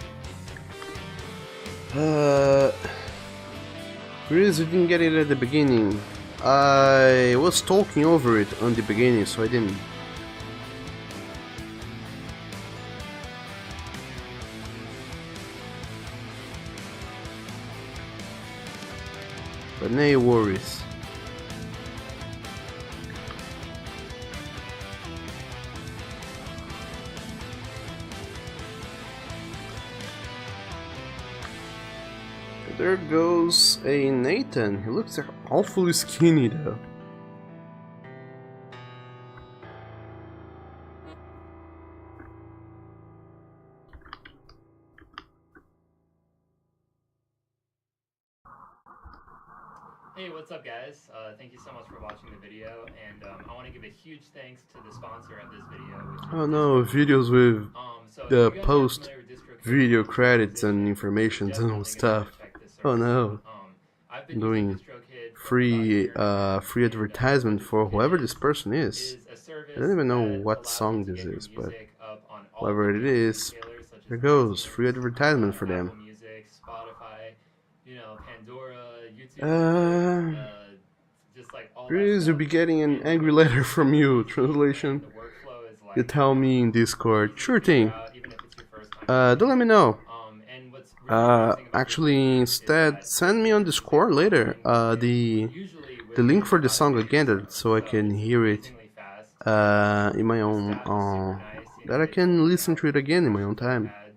Grease, you didn't get it at the beginning. I was talking over it on the beginning, so I didn't. But no worries. There goes a Nathan. He looks awfully skinny though. Hey, what's up guys? Thank you so much for watching the video, and I want to give a huge thanks to the sponsor of this video, which is Oh no, videos with so the if you guys aren't post familiar with DistroKid, video credits and information and all definitely gonna stuff. check this Oh service no, out. I've been doing using DistroKid free advertisement for whoever this person is. is a service I don't even know that what allows song you to this get your is, but music up on all whoever the it major is, retailers such as there goes, iTunes, free advertisement for Apple them. Music, Spotify, you know, Pandora, YouTube Music, Uh, just like all that Chris, you'll stuff. be getting an And angry with letter this from you. service, Translation. the workflow is like You tell me in Discord. easy to Sure figure thing. out, even if it's your first time Don't let me know. and what's really amazing about this Actually, feature is instead, that send me on Discord later. usually with The link for the Spotify song it's again, so I so can it's hear it amazingly fast. in my The own staff is super nice, you know, that I they told can me listen how to it again in my many own questions they time. had.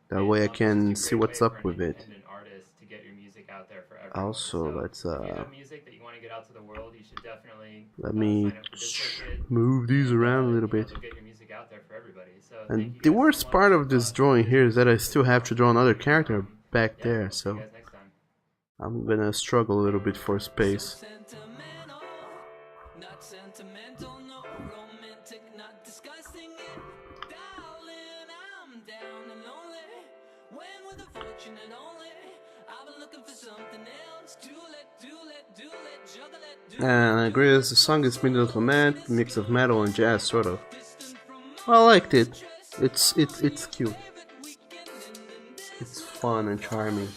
That And way I it's can just a see great what's way up for an with it. independent artist to get your music out there for everyone. Also, So let's if you have music that you want to get out to the world, you should definitely let me sign up for DistroKid. move these And, around a little you know, bit. they'll get your music out there for everybody. So thank And you the guys so worst much. part of this drawing here is that I still have to draw another character back Yeah, there, we'll see you so guys next time. I'm gonna struggle a little bit for space. Sentimental, not sentimental, no romantic, not discussing it. Darling, I'm down and lonely. When with a fortunate only, I've been looking for something else. Do let, juggle it, And I agree, the song is middle of a mix of metal and jazz, sort of. I liked it. It's cute. It's fun and charming.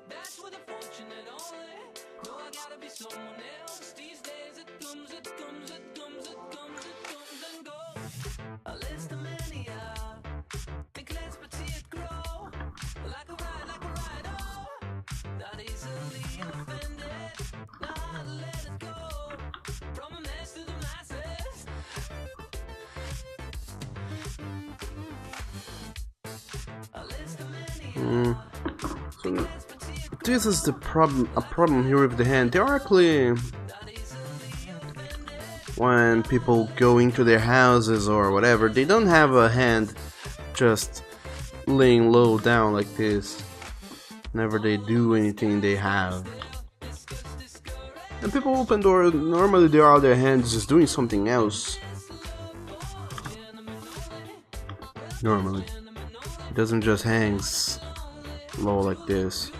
that's with a fortunate only. No, I gotta be someone else. These days it comes and goes. A list of mania. Think let's but see it grow. Like a ride, oh. Not easily offended. Not let it go. From a mess to the masses. A list of mania. So this is the problem. A problem here with the hand. Theoretically, when people go into their houses or whatever, they don't have a hand just laying low down like this. Whenever they do anything, they have. And people open doors. Normally, they are their hands just doing something else. Normally, it doesn't just hangs low like this.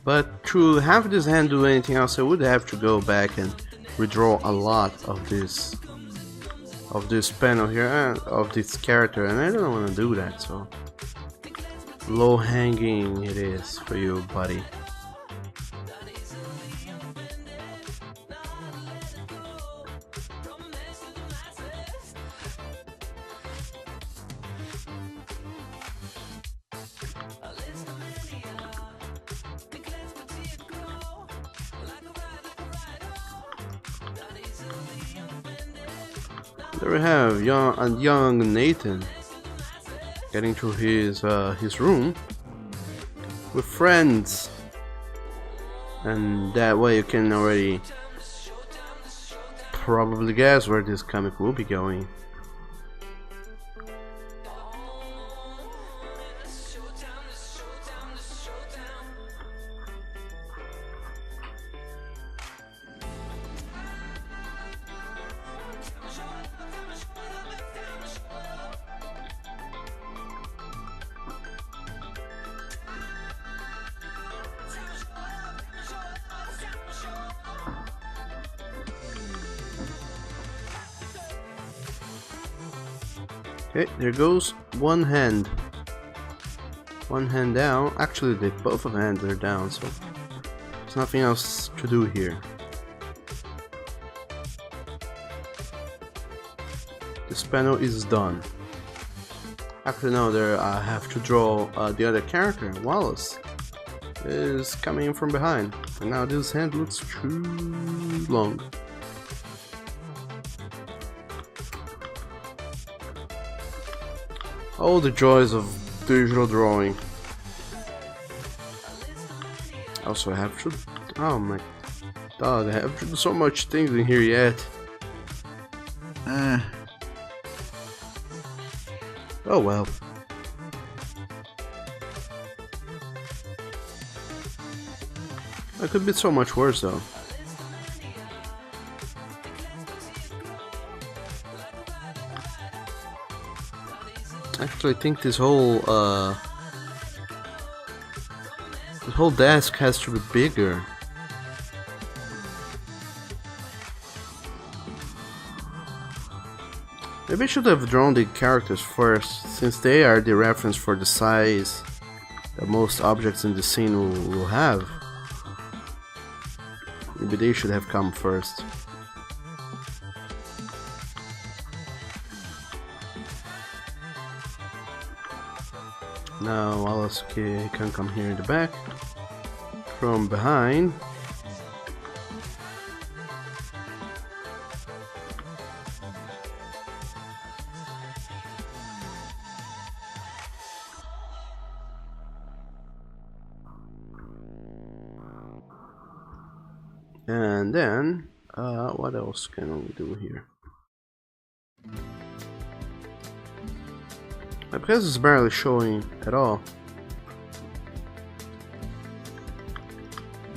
But to have this hand do anything else, I would have to go back and redraw a lot of this panel here, of this character, and I don't want to do that, so low hanging it is for you, buddy. There we have young Nathan getting to his room with friends, and that way you can already probably guess where this comic will be going. Okay, there goes one hand. One hand down. Actually, both of the hands are down, so there's nothing else to do here. This panel is done. Actually, no, I have to draw the other character. Wallace is coming in from behind, and now this hand looks too long. Oh, the joys of digital drawing. Also, I have to. Oh my god, I have to do so much things in here yet. Oh well. It could be so much worse though. Actually, I think this whole desk has to be bigger. Maybe I should have drawn the characters first, since they are the reference for the size that most objects in the scene will have. Maybe they should have come first. Now Alasuke can come here in the back from behind. And then, what else can we do here? My place is barely showing at all.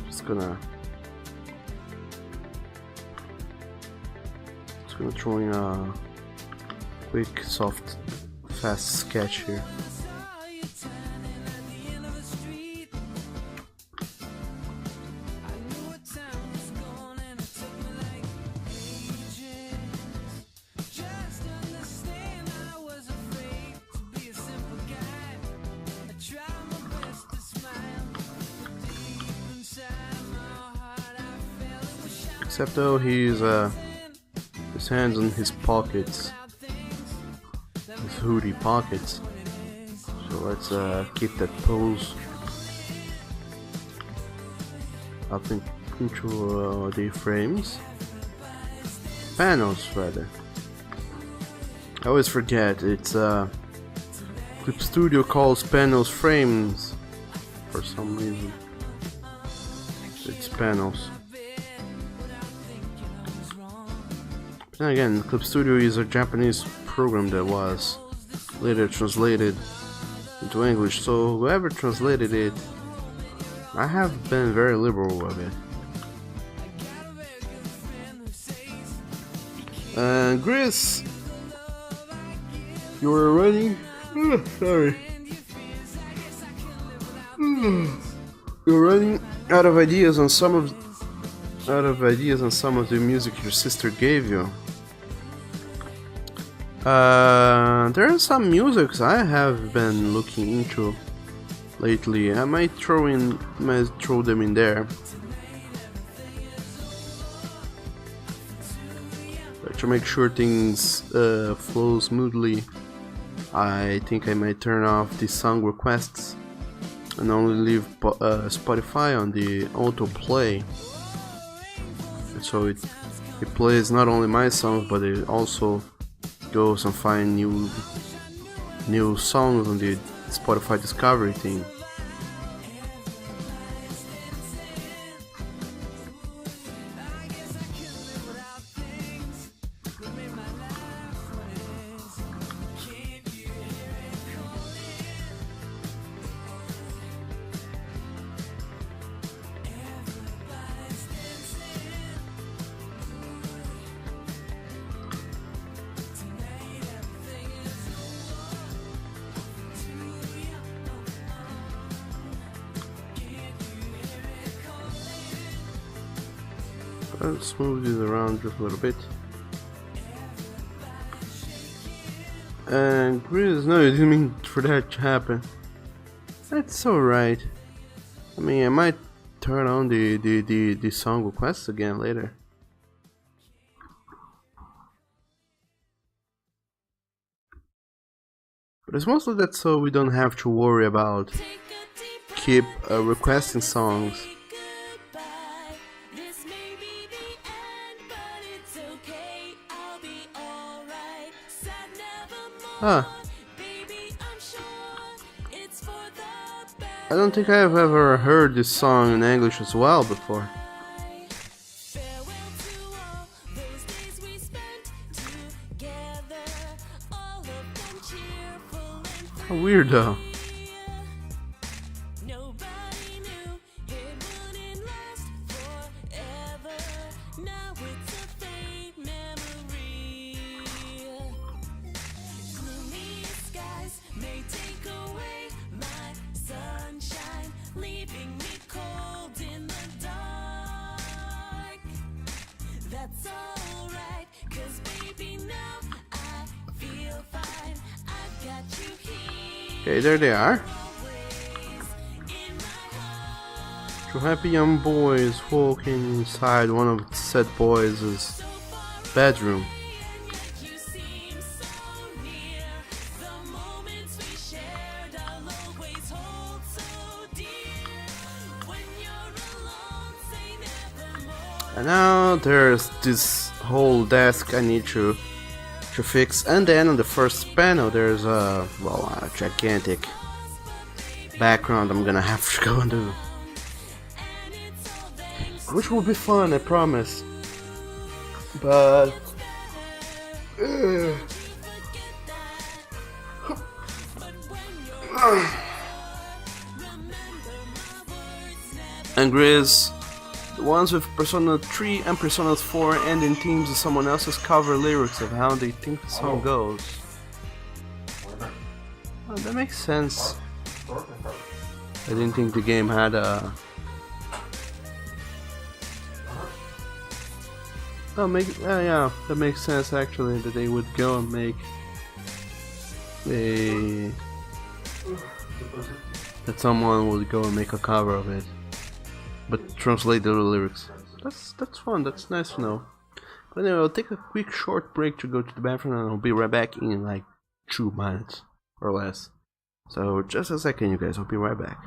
Just gonna throw in a quick, soft, fast sketch here. Except though he's his hands in his pockets, his hoodie pockets. So let's keep that pose up into the frames, panels rather. I always forget it's Clip Studio calls panels frames for some reason. It's panels. And again, Clip Studio is a Japanese program that was later translated into English, so whoever translated it, I have been very liberal with it. And Gris, you were running. Sorry. You're running out of ideas on some of the music your sister gave you. There are some musics I have been looking into lately. I might throw them in there. But to make sure things flow smoothly, I think I might turn off the song requests and only leave Spotify on the autoplay. So it plays not only my songs, but it also goes and find new songs on the Spotify discovery thing. Let's move this around just a little bit. And Grizz, no, you didn't mean for that to happen. That's alright. I mean, I might turn on the song requests again later. But it's mostly that so we don't have to worry about keep requesting songs. Huh. I don't think I've ever heard this song in English as well before. How weird though. Okay, there they are. Two happy young boys walking inside one of said boys' bedroom. And now there's this whole desk I need to fix, and then on the first panel there's a gigantic background I'm gonna have to go and do, which will be fun, I promise. But and Grizz, the ones with Persona 3 and Persona 4 ending themes and someone else's cover lyrics of how they think the song goes. Oh, that makes sense. I didn't think the game had a... yeah, that makes sense actually, that they would go and make a... that someone would go and make a cover of it, but translate the lyrics. That's fun, that's nice to know. But anyway, I'll take a quick short break to go to the bathroom and I'll be right back in like 2 minutes or less. So just a second you guys, I'll be right back.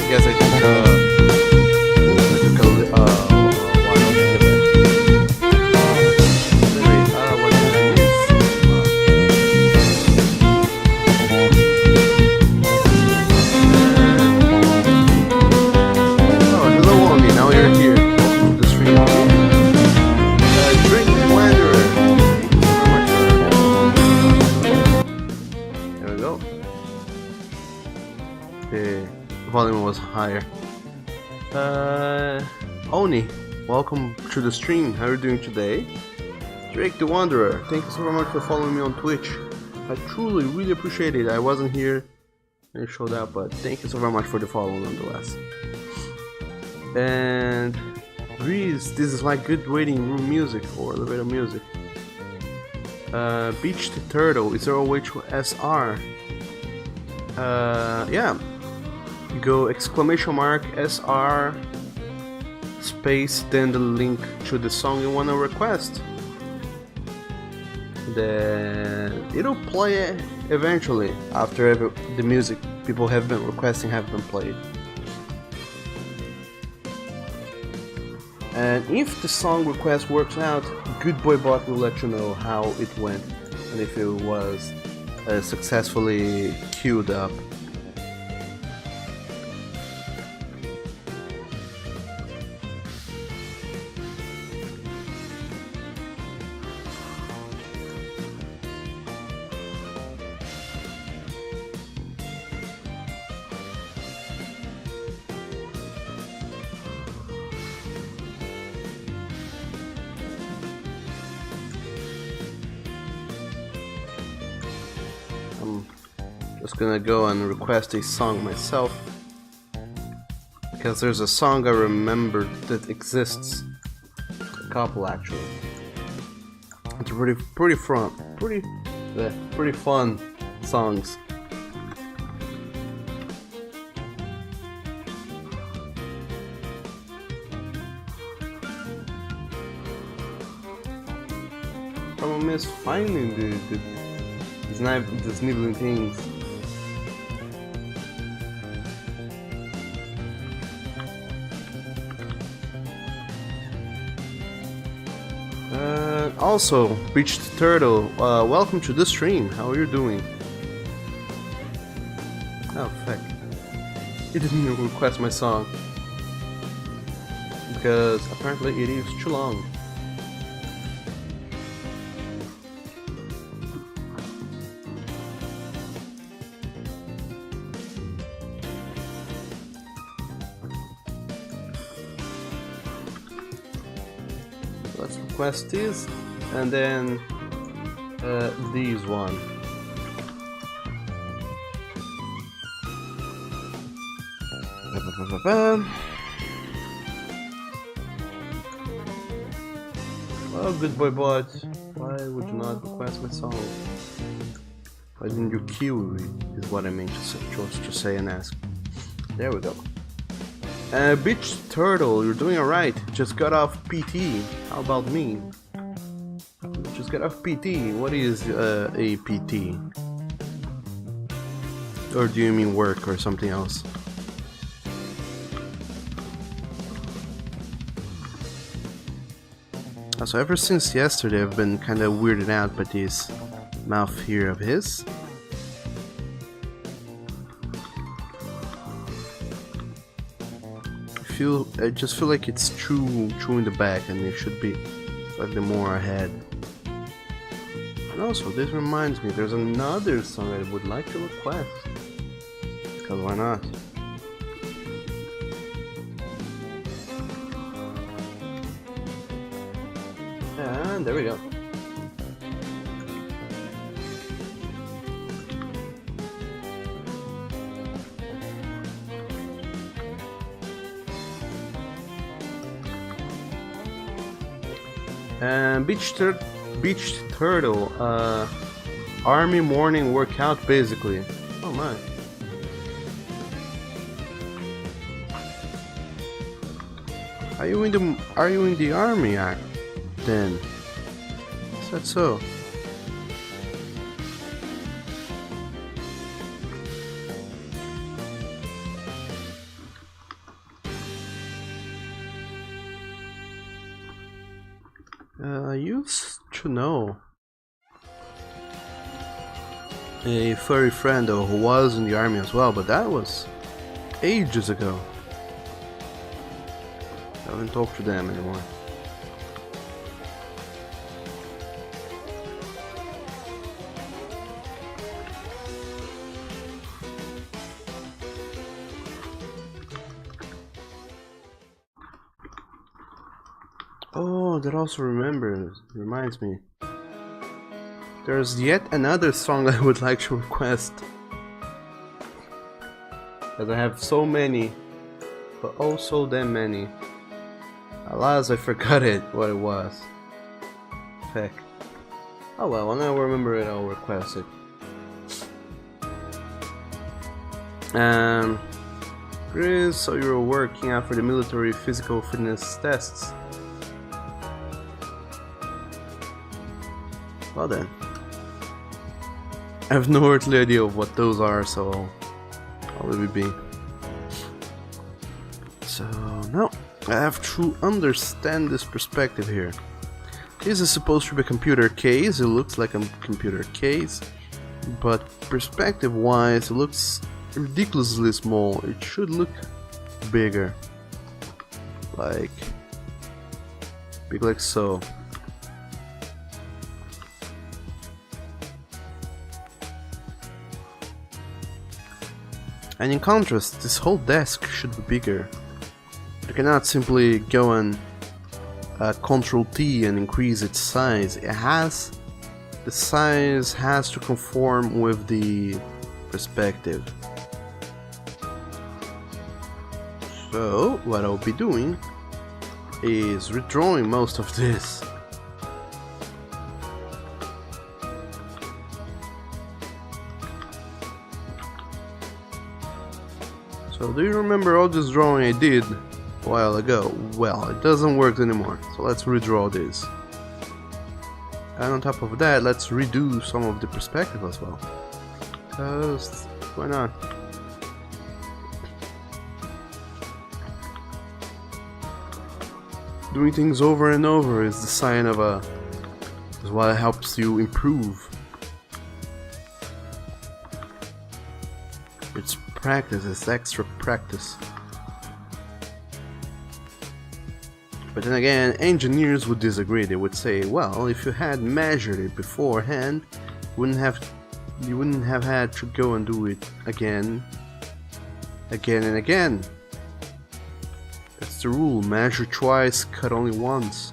Yes, I think I took a while to get back. Anyway, what happened hello Omi, now you're here. Welcome to the stream. Drink Wanderer. There we go. The volume was higher. Oni, welcome to the stream. How are you doing today? Drake the Wanderer, thank you so very much for following me on Twitch. I truly, really appreciate it. I wasn't here when it showed up, but thank you so very much for the follow nonetheless. And Breeze, this is like good waiting room music or elevator music. Beach the Turtle, is there a way to SR? Yeah. Go exclamation mark SR space then the link to the song you wanna request. Then it'll play eventually after the music people have been requesting have been played. And if the song request works out, Good Boy Bot will let you know how it went and if it was successfully queued up. Just gonna go and request a song myself because there's a song I remember that exists, a couple actually. It's pretty fun songs. Problem is finding the sniveling things. Also, Beached Turtle, welcome to the stream. How are you doing? Oh, fuck. He didn't even request my song. Because apparently it is too long. Let's request this. And then these one. Oh, Good Boy Bot, why would you not request my song? Why didn't you queue it, is what I meant to say and ask. There we go. Beach Turtle, you're doing alright. Just got off PT. How about me? Just got off PT. What is a PT? Or do you mean work or something else? So ever since yesterday I've been kinda weirded out by this mouth here of his. I just feel like it's too in the back and it should be slightly more ahead. And also, this reminds me, there's another song I would like to request. Because why not? And there we go. And Beach Turtle, army morning workout basically. Oh my. Are you in the army then? Is that so? I used to know a furry friend who was in the army as well, but that was ages ago. I haven't talked to them anymore. Oh, that also reminds me. There's yet another song I would like to request. Because I have so many, but oh so damn many. Alas, I forgot what it was. Heck. Oh well, when I remember it, I'll request it. Chris, so you're working after the military physical fitness tests. Well then. I have no earthly idea of what those are, so I'll leave it be. So now I have to understand this perspective here. This is supposed to be a computer case, it looks like a computer case, but perspective wise it looks ridiculously small. It should look bigger. Like big like so. And in contrast, this whole desk should be bigger. You cannot simply go and Ctrl T and increase its size. The size has to conform with the perspective. So what I'll be doing is redrawing most of this. So do you remember all this drawing I did a while ago? Well, it doesn't work anymore, so let's redraw this. And on top of that, let's redo some of the perspective as well. Because, why not? Doing things over and over is the sign of is what helps you improve. It's practice, it's extra practice. But then again, engineers would disagree. They would say, well, if you had measured it beforehand, you wouldn't have had to go and do it again and again. That's the rule, measure twice, cut only once.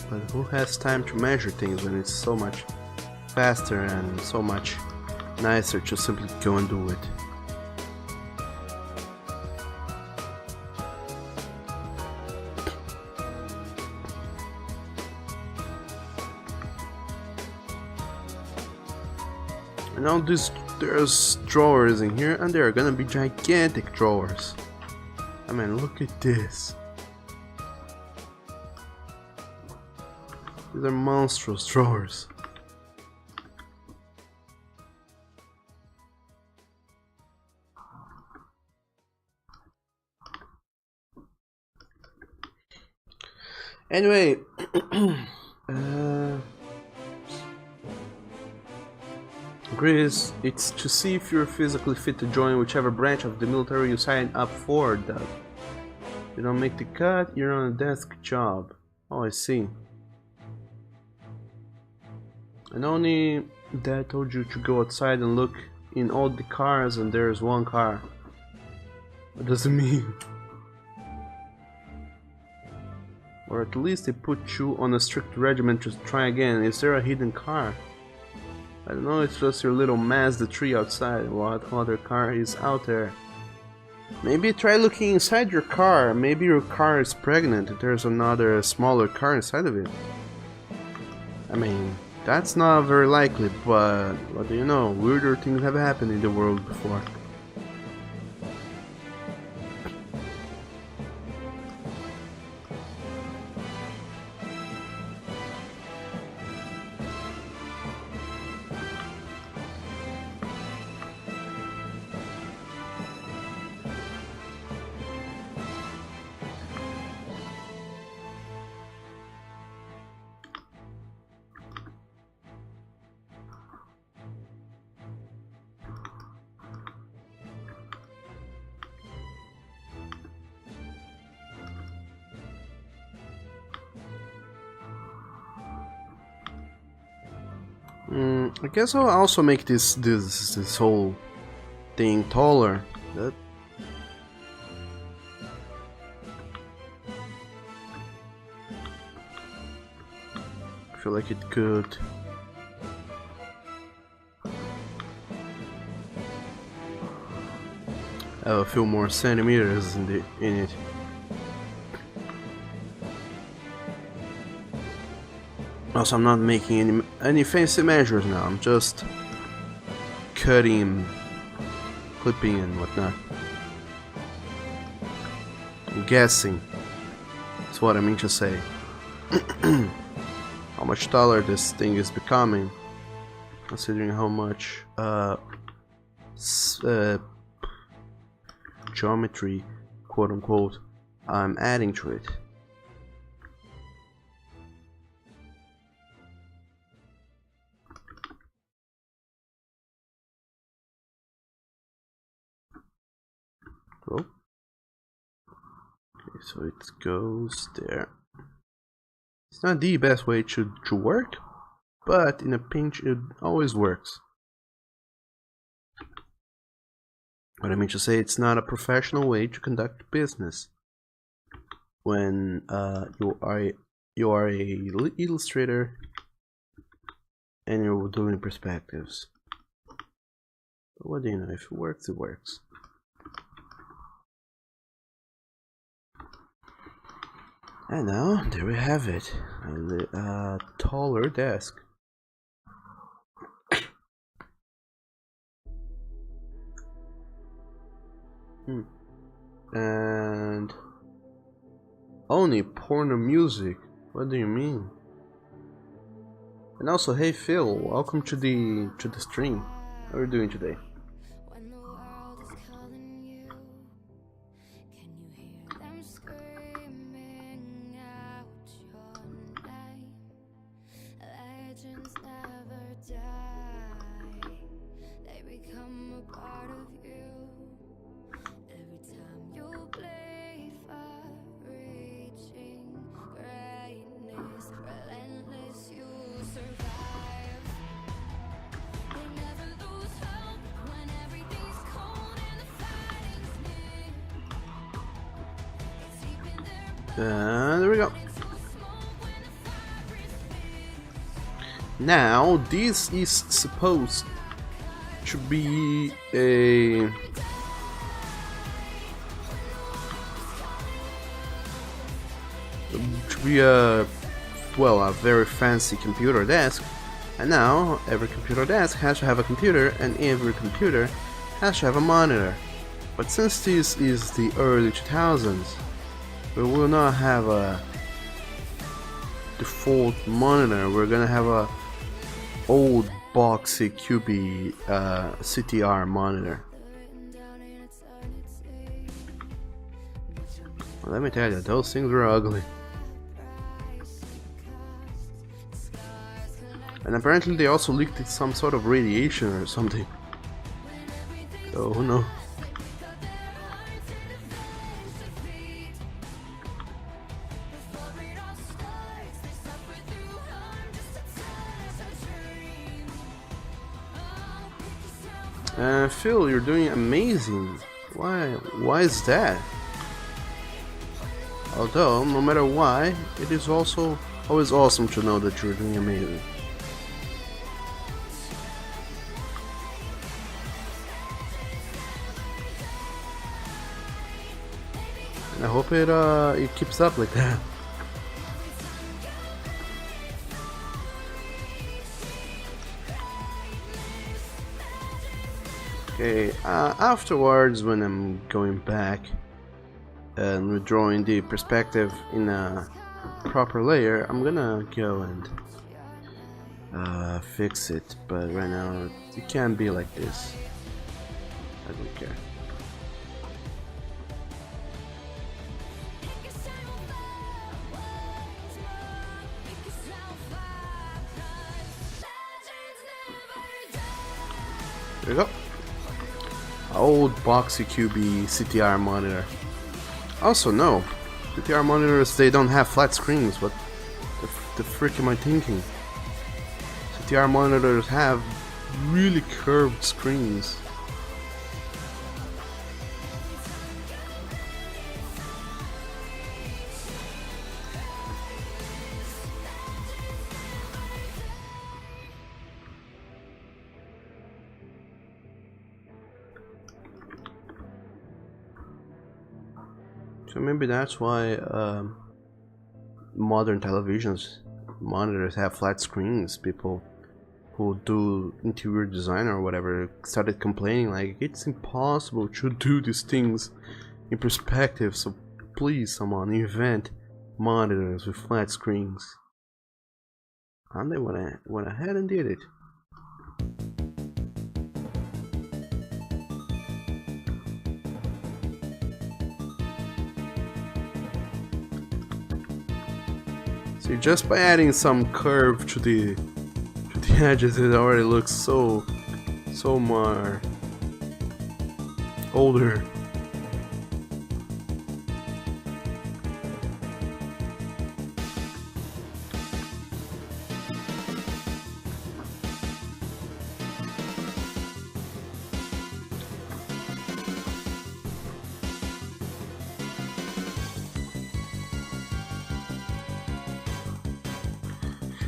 But who has time to measure things when it's so much faster and so much nicer to simply go and do it? And now there's drawers in here, and there are gonna be gigantic drawers. I mean, look at this. These are monstrous drawers. Anyway, Grizz, it's to see if you're physically fit to join whichever branch of the military you sign up for, Doug. You don't make the cut, you're on a desk job. Oh, I see. And only Dad told you to go outside and look in all the cars, and there's one car. What does it mean? Or at least they put you on a strict regiment to try again. Is there a hidden car? I don't know, it's just your little Mazda 3 outside. What other car is out there? Maybe try looking inside your car. Maybe your car is pregnant. There's another smaller car inside of it. I mean, that's not very likely, but what do you know? Weirder things have happened in the world before. I guess I'll also make this whole thing taller. That I feel like it could. Have a few more centimeters in it. Also, I'm not making any fancy measures now. I'm just cutting, clipping, and whatnot. I'm guessing. That's what I mean to say. How much taller this thing is becoming, considering how much geometry, quote unquote, I'm adding to it. Oh. Okay, so it goes there. It's not the best way to work, but in a pinch it always works. What I mean to say, it's not a professional way to conduct business when you are a illustrator and you're doing perspectives. But what do you know? If it works, it works. And now, there we have it, a taller desk. And only porno music. What do you mean? And also, hey Phil, welcome to the stream. How are you doing today? When the world is calling you, can you hear them screaming out your name? Legends never die, they become a part of you. Every time you play far reaching greatness, relentless, you survive. They never lose hope when everything's cold and the fighting's near. It's deep in their And there we go. smoke when the fire is big. Now, this is supposed to be a very fancy computer desk. And now every computer desk has to have a computer, and every computer has to have a monitor. But since this is the early 2000s, we will not have a default monitor. We're gonna have a old boxy QB CTR monitor. Well, let me tell you, those things were ugly. And apparently they also leaked some sort of radiation or something. So who knows? Phil, you're doing amazing. Why is that? Although, no matter why, it is also always awesome to know that you're doing amazing. And I hope it keeps up like that. Okay, afterwards, when I'm going back and withdrawing the perspective in a proper layer, I'm gonna go and fix it. But right now, it can't be like this. I don't care. There we go. Old boxy QB CTR monitor. Also, no, CTR monitors, they don't have flat screens. What the frick am I thinking? TR monitors have really curved screens. So maybe that's why modern televisions monitors have flat screens. People who do interior design or whatever started complaining like it's impossible to do these things in perspective, so please someone invent monitors with flat screens. And they went ahead and did it. See, just by adding some curve to the edges, it already looks so more older.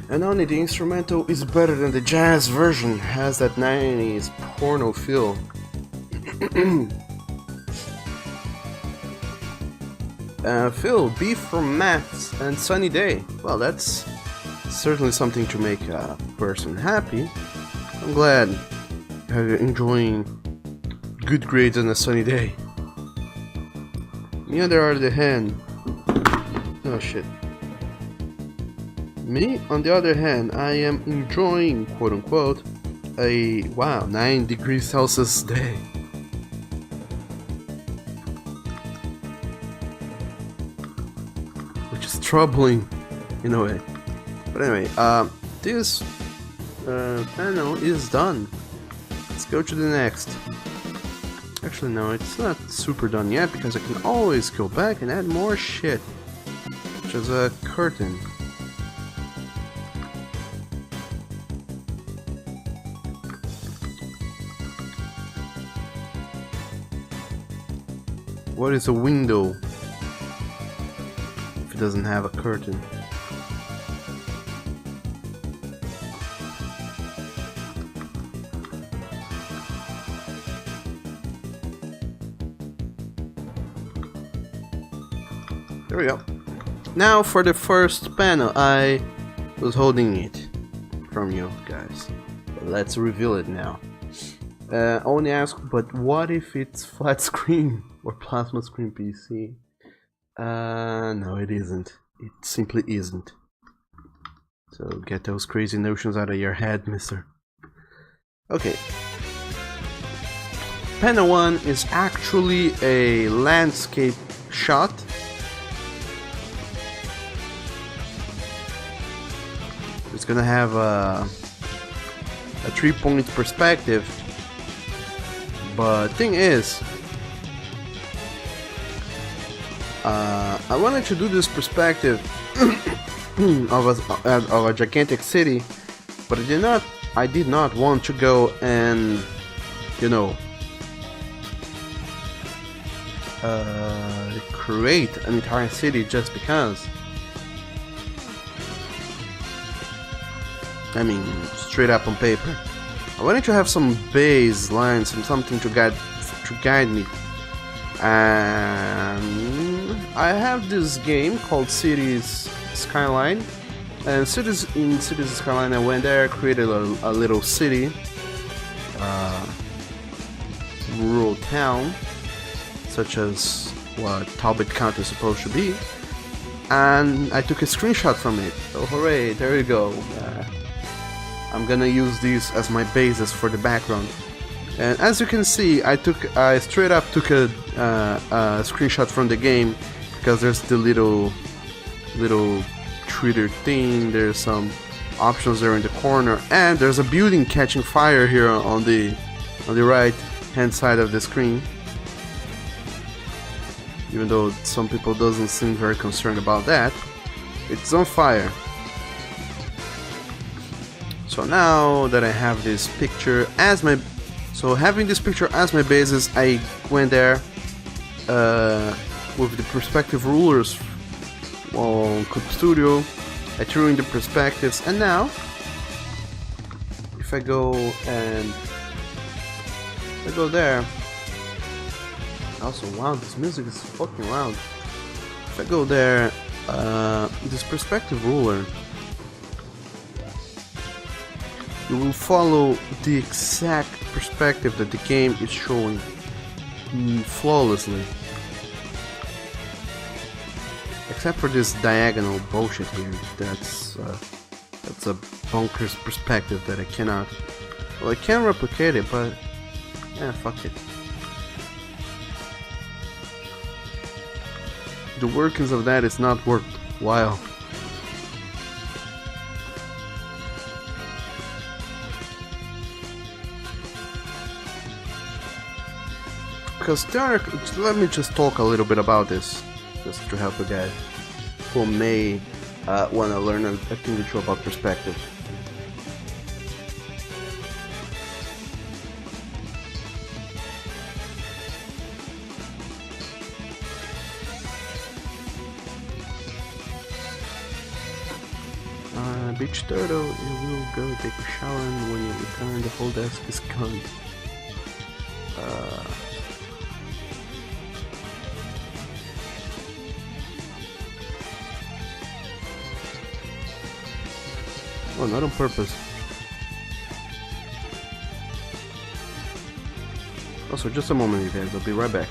And only the instrumental is better than the jazz version, has that 90s porno feel. Phil, Beef from Maths and Sunny Day. Well, that's certainly something to make a person happy. I'm glad you're enjoying good grades on a sunny day. Me on the other hand... Oh shit. Me, on the other hand, I am enjoying, quote-unquote, a, 9 degrees Celsius day. Which is troubling, in a way. But anyway, this panel is done. Let's go to the next. Actually, no, it's not super done yet, because I can always go back and add more shit. Such as a curtain. What is a window if it doesn't have a curtain? There we go. Now for the first panel, I was holding it from you guys. Let's reveal it now. I only ask, but what if it's flat screen or plasma screen PC? No, it isn't. It simply isn't. So get those crazy notions out of your head, mister. Okay. Panel 1 is actually a landscape shot. It's gonna have a 3-point perspective. But thing is, I wanted to do this perspective of a gigantic city, but I did not want to go and, you know, create an entire city just because. I mean, straight up on paper. I wanted to have some baseline, something to guide me. And I have this game called Cities Skyline. And Cities Skyline, I went there, created a little city, rural town, such as what Talbot County is supposed to be. And I took a screenshot from it. So hooray! There you go. I'm gonna use these as my basis for the background, and as you can see, I straight up took a screenshot from the game, because there's the little Twitter thing. There's some options there in the corner, and there's a building catching fire here on the right hand side of the screen. Even though some people doesn't seem very concerned about that, it's on fire. So now that I have this picture as my, having this picture as my basis, I went there with the perspective rulers on Code Studio. I threw in the perspectives, and now if I go there. Also, wow, this music is fucking loud. If I go there, this perspective ruler, you will follow the exact perspective that the game is showing flawlessly. Except for this diagonal bullshit here. That's a bonkers perspective that I cannot. Well, I can replicate it, but yeah, fuck it. The workings of that is not worthwhile. Because theoretically, let me just talk a little bit about this, just to help a guy who may want to learn a thing or two about perspective. Beach turtle, you will go take a shower, and when you return, the whole desk is gone. Oh, not on purpose. Also, just a moment, you guys. I'll be right back.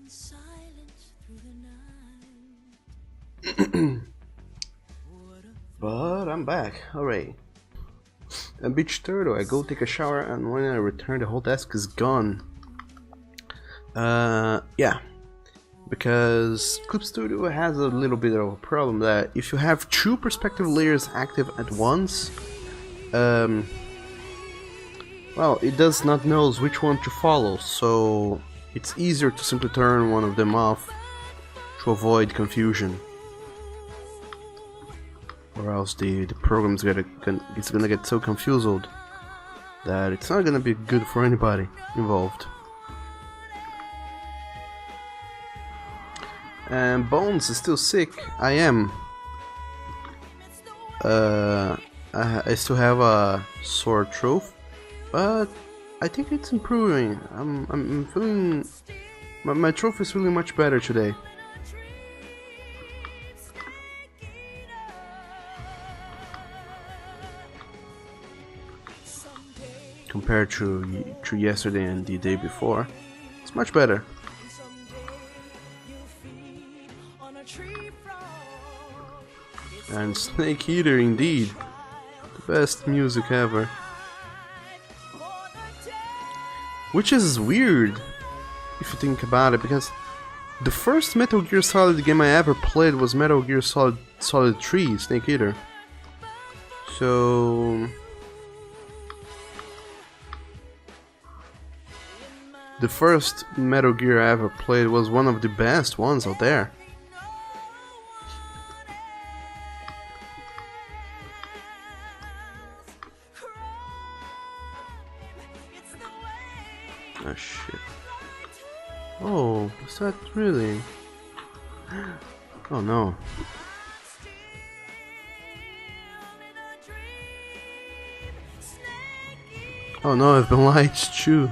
silence through the night. But I'm back. Alright. A beach turtle. I go take a shower, and when I return, the whole desk is gone. Yeah, because Clip Studio has a little bit of a problem that if you have two perspective layers active at once, well, it does not know which one to follow, so it's easier to simply turn one of them off to avoid confusion. Or else the program's gonna get so confused that it's not gonna be good for anybody involved. And Bones is still sick. I am. I still have a sore throat, but I think it's improving. I'm feeling my throat is feeling much better today. Compared to yesterday and the day before, it's much better. And Snake Eater, indeed, the best music ever. Which is weird if you think about it, because the first Metal Gear Solid game I ever played was Metal Gear Solid 3, Snake Eater. So the first Metal Gear I ever played was one of the best ones out there. Oh shit. Oh, is that really? Oh no. Oh no, I've been lied to.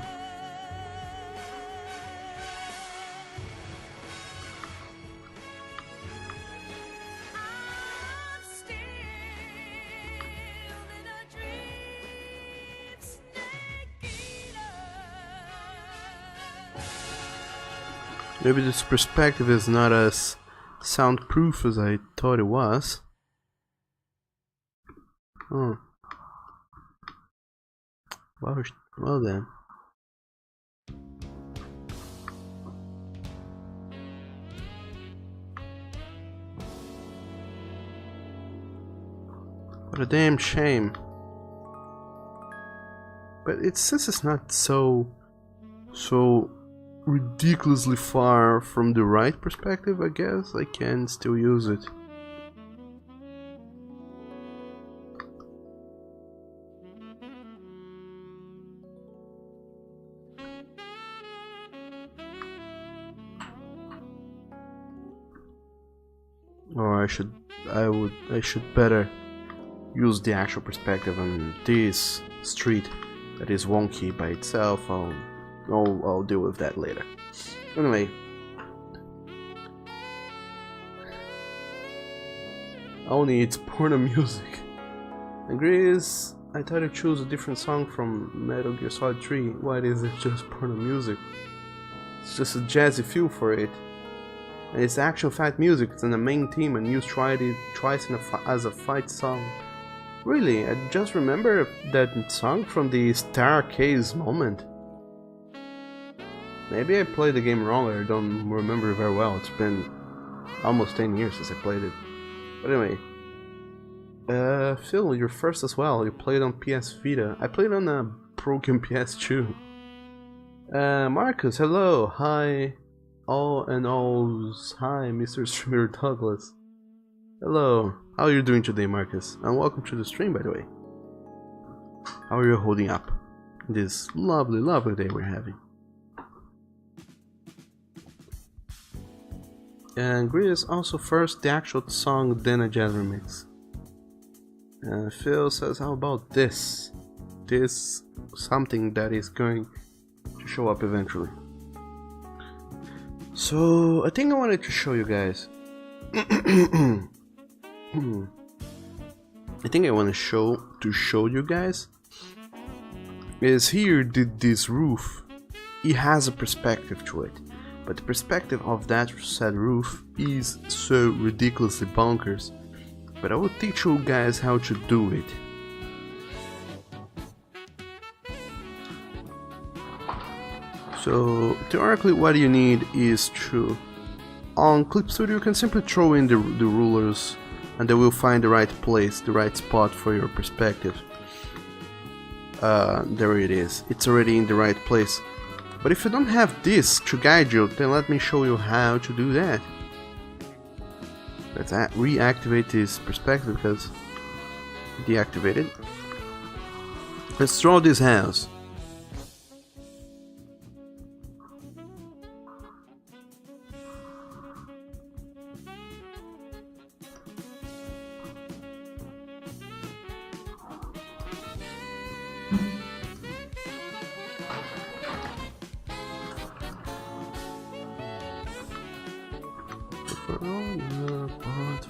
Maybe this perspective is not as soundproof as I thought it was. Oh. Well then. What a damn shame. But since it's not so ridiculously far from the right perspective, I guess I can still use it. Or I should better use the actual perspective on this street that is wonky by itself. I'll deal with that later. Anyway, only it's porno music. Agrees. I thought to choose a different song from Metal Gear Solid 3. Why is it just porno music? It's just a jazzy feel for it. And it's action fight music. It's in the main theme and used twice as a fight song. Really, I just remember that song from the Star Case moment. Maybe I played the game wrong, I don't remember very well. It's been almost 10 years since I played it. But anyway. Phil, you're first as well. You played on PS Vita. I played on a broken PS2. Marcus, hello. Hi. All and alls. Hi, Mr. Streamer Douglas. Hello. How are you doing today, Marcus? And welcome to the stream, by the way. How are you holding up? This lovely, lovely day we're having. And Grease also first the actual song, then a jazz remix. And Phil says, how about this? This something that is going to show up eventually. So I think I wanted to show you guys. I think I want to show you guys is here this roof. It has a perspective to it. But the perspective of that said roof is so ridiculously bonkers. But I will teach you guys how to do it. So theoretically what you need is true. On Clip Studio you can simply throw in the rulers and they will find the right place, the right spot for your perspective. There it is, it's already in the right place. But if you don't have this to guide you, then let me show you how to do that. Let's reactivate this perspective because deactivated. Let's draw this house.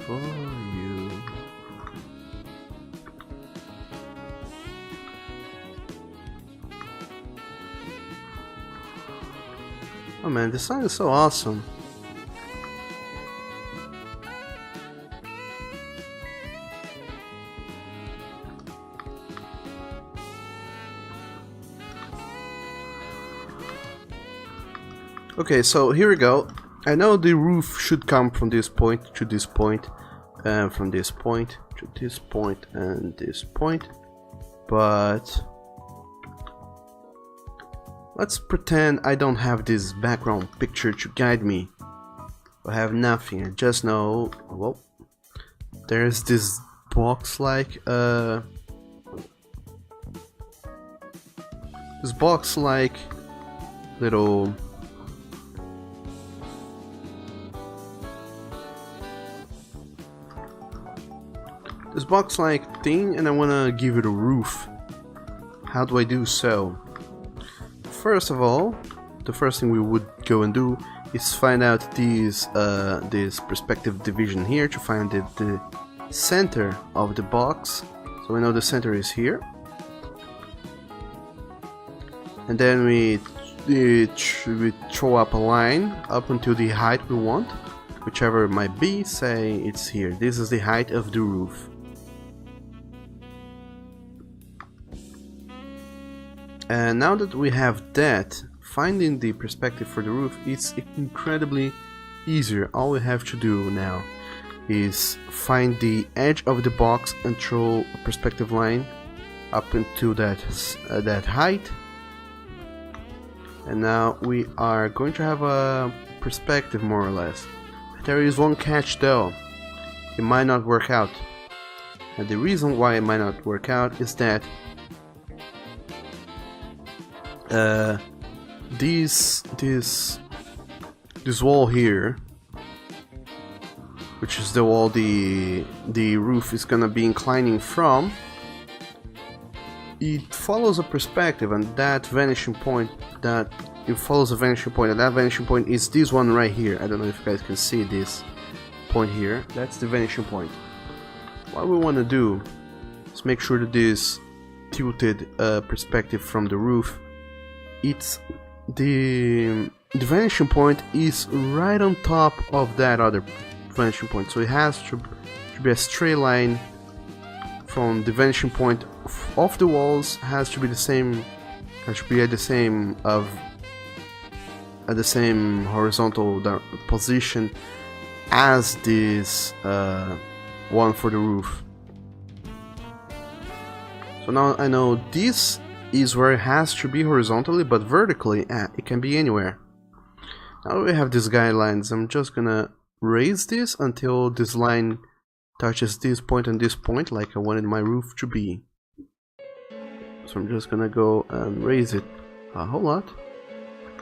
For you. Oh man, this song is so awesome. Okay, so here we go. I know the roof should come from this point to this point, and from this point to this point and this point, but let's pretend I don't have this background picture to guide me. I have nothing, I just know, well, there's this box like little box-like thing, and I wanna give it a roof. How do I do so? First of all, the first thing we would go and do is find out this perspective division here to find the center of the box. So we know the center is here, and then we throw up a line up until the height we want, whichever it might be. Say it's here. This is the height of the roof. And now that we have that, finding the perspective for the roof is incredibly easier. All we have to do now is find the edge of the box and throw a perspective line up into that height. And now we are going to have a perspective more or less. There is one catch though. It might not work out. And the reason why it might not work out is that this wall here, which is the wall the roof is gonna be inclining from, it follows a perspective, and that vanishing point and that vanishing point is this one right here. I don't know if you guys can see this point here. That's the vanishing point. What we want to do is make sure that this tilted perspective from the roof, it's the vanishing point is right on top of that other vanishing point, so it has to be a straight line from the vanishing point of the walls. Has to be the same, should be at the same horizontal position as this one for the roof. So now I know this is where it has to be horizontally, but vertically it can be anywhere. Now we have these guidelines. I'm just gonna raise this until this line touches this point and this point, like I wanted my roof to be. So I'm just gonna go and raise it a whole lot.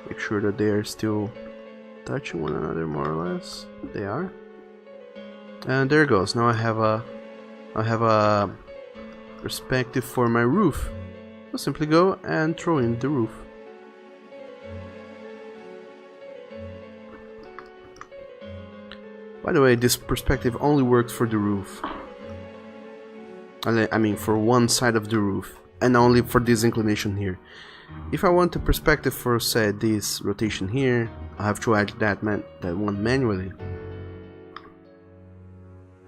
Make sure that they are still touching one another more or less. They are. And there it goes. Now I have a perspective for my roof. I'll simply go and throw in the roof. By the way, this perspective only works for the roof. I mean for one side of the roof, and only for this inclination here. If I want a perspective for, say, this rotation here, I have to add that one manually.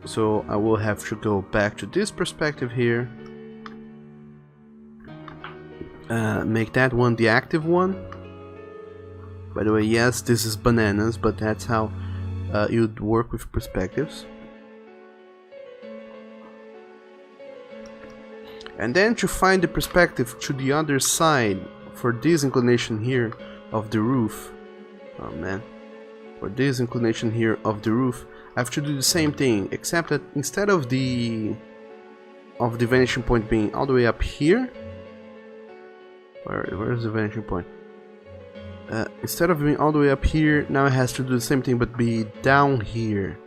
So I will have to go back to this perspective here, make that one the active one, By the way, yes, this is bananas, but that's how you'd work with perspectives. And then to find the perspective to the other side for this inclination here of the roof. Oh man. For this inclination here of the roof, I have to do the same thing, except that instead of the vanishing point being all the way up here, where is the vanishing point? Instead of being all the way up here, now it has to do the same thing but be down here.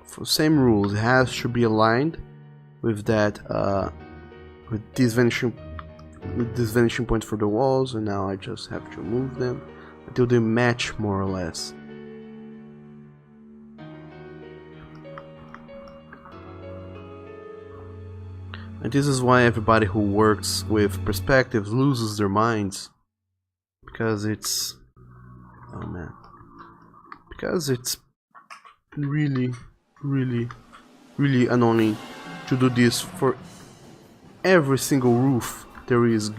For same rules, it has to be aligned with that, with this vanishing point for the walls, and now I just have to move them until they match more or less. And this is why everybody who works with perspectives loses their minds. Because it's... oh man. Because it's really, really, really annoying to do this for every single roof there is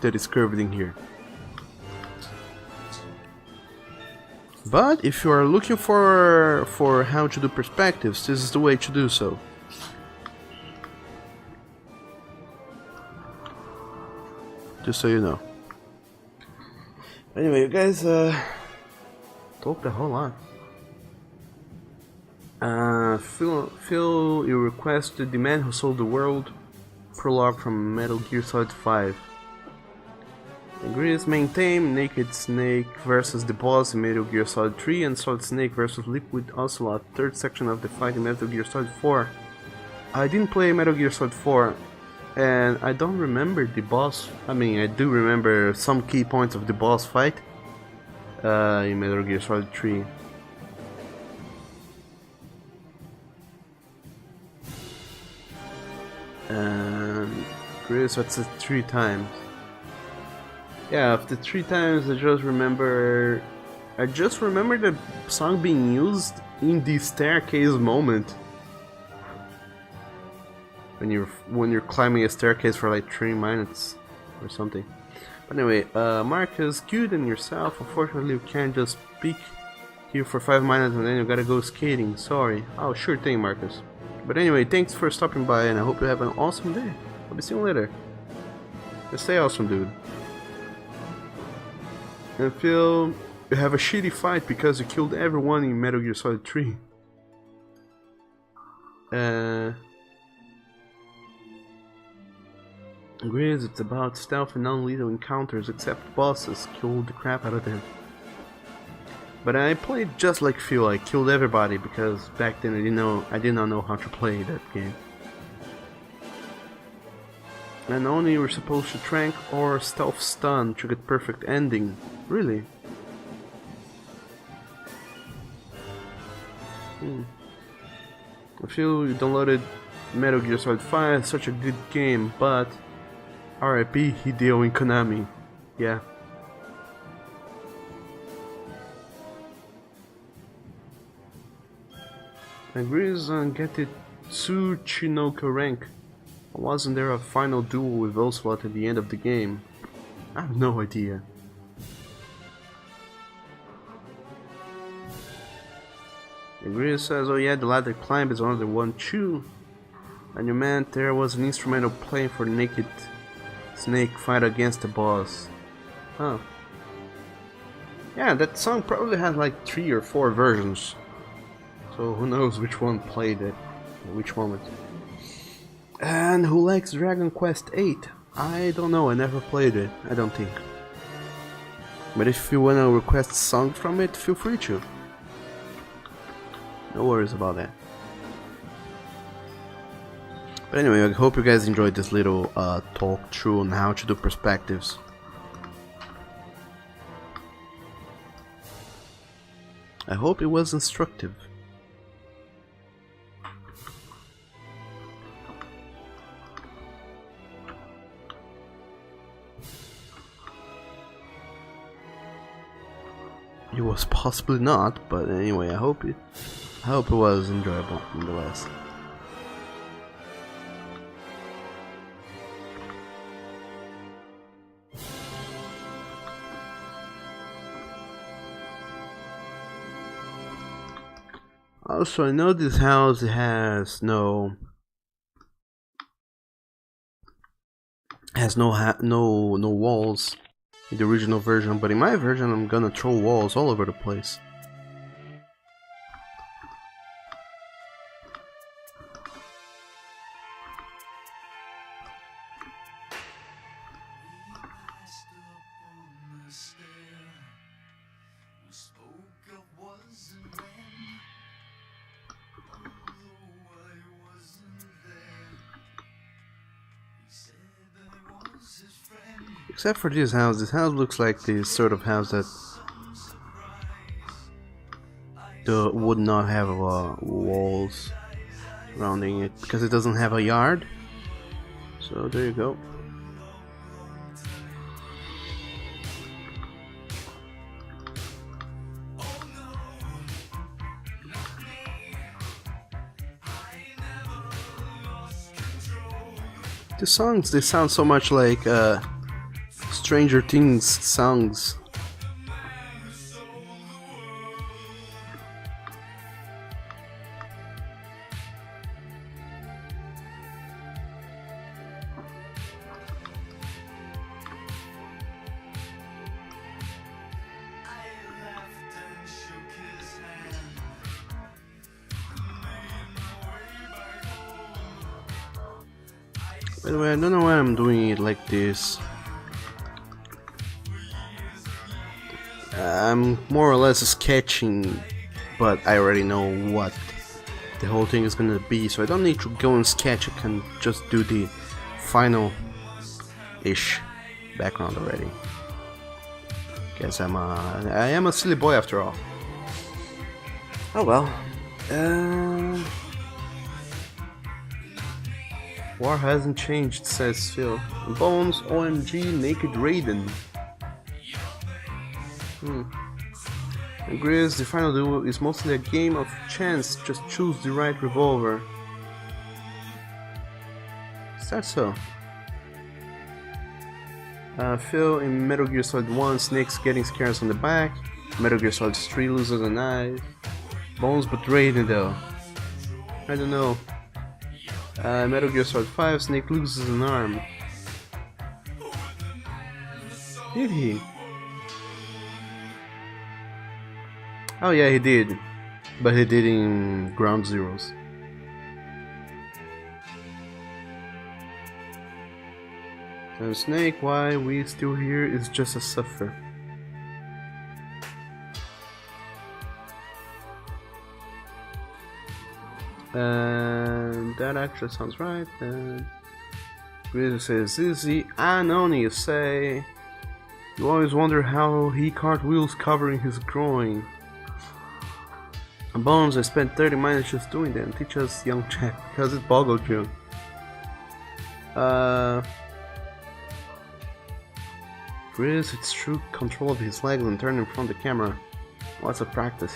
that is curved in here. But if you are looking for how to do perspectives, this is the way to do so. Just so you know. Anyway, you guys talked a whole lot. Phil, you requested The Man Who Sold the World prologue from Metal Gear Solid 5. Agrees, maintain Naked Snake versus the boss in Metal Gear Solid 3 and Solid Snake versus Liquid Ocelot, third section of the fight in Metal Gear Solid 4. I didn't play Metal Gear Solid 4 and I don't remember the boss. I mean, I do remember some key points of the boss fight in Metal Gear Solid 3. And Chris, what's it 3 times? Yeah, after 3 times I just remember the song being used in the staircase moment. When you're climbing a staircase for like 3 minutes or something. But anyway, Marcus, good and yourself. Unfortunately, we can't just speak here for 5 minutes and then you gotta go skating. Sorry. Oh, sure thing, Marcus. But anyway, thanks for stopping by and I hope you have an awesome day. I'll be seeing you later. And stay awesome, dude. And Phil, you have a shitty fight because you killed everyone in Metal Gear Solid 3. Agrees, it's about stealth and non-lethal encounters except bosses. Killed the crap out of them. But I played just like Phil. I killed everybody because back then I did not know how to play that game. And only you were supposed to trank or stealth stun to get perfect ending. Really? I feel you downloaded Metal Gear Solid 5, such a good game, but RIP Hideo in Konami. Yeah. Agrees on get it Tsuchinoka rank. Wasn't there a final duel with Ocelot at the end of the game? I have no idea. Agrees says, oh yeah, the ladder climb is another one too. And you meant there was an instrumental playing for Naked Snake fight against the boss. Huh. Yeah, that song probably has like 3 or 4 versions. So who knows which one played it, which moment. And who likes Dragon Quest 8? I don't know, I never played it, I don't think. But if you wanna request a song from it, feel free to. No worries about that. But anyway, I hope you guys enjoyed this little talk through on how to do perspectives. I hope it was instructive. It was possibly not, but anyway, I hope it was enjoyable nonetheless. Also, I know this house has no walls in the original version, but in my version I'm gonna throw walls all over the place. Except for this house looks like the sort of house that would not have walls surrounding it, because it doesn't have a yard. So there you go. The songs, they sound so much like Stranger Things songs. By the way, I don't know why I'm doing it like this. I'm more or less sketching, but I already know what the whole thing is gonna be, so I don't need to go and sketch. I can just do the final-ish background already. Guess I am a silly boy after all. Oh well. War hasn't changed, says Phil. Bones, OMG, Naked Raiden. And Grizz, the final duel is mostly a game of chance, just choose the right revolver. Is that so? Phil, in Metal Gear Solid 1, Snake's getting scars on the back. Metal Gear Solid 3 loses a knife. Bones, but Raiden though. I don't know. Metal Gear Solid 5, Snake loses an arm. Did he? Oh yeah, he did. But he did in Ground Zeroes. And Snake, why we still here is just a suffer. And that actually sounds right. And Grizz says, Izzy, Anoni, say. You always wonder how he cartwheels covering his groin. Bones, I spent 30 minutes just doing that. Teach us, young chap, because it boggled you. Grizz, it's true control of his legs and turn in front of the camera. Lots of practice.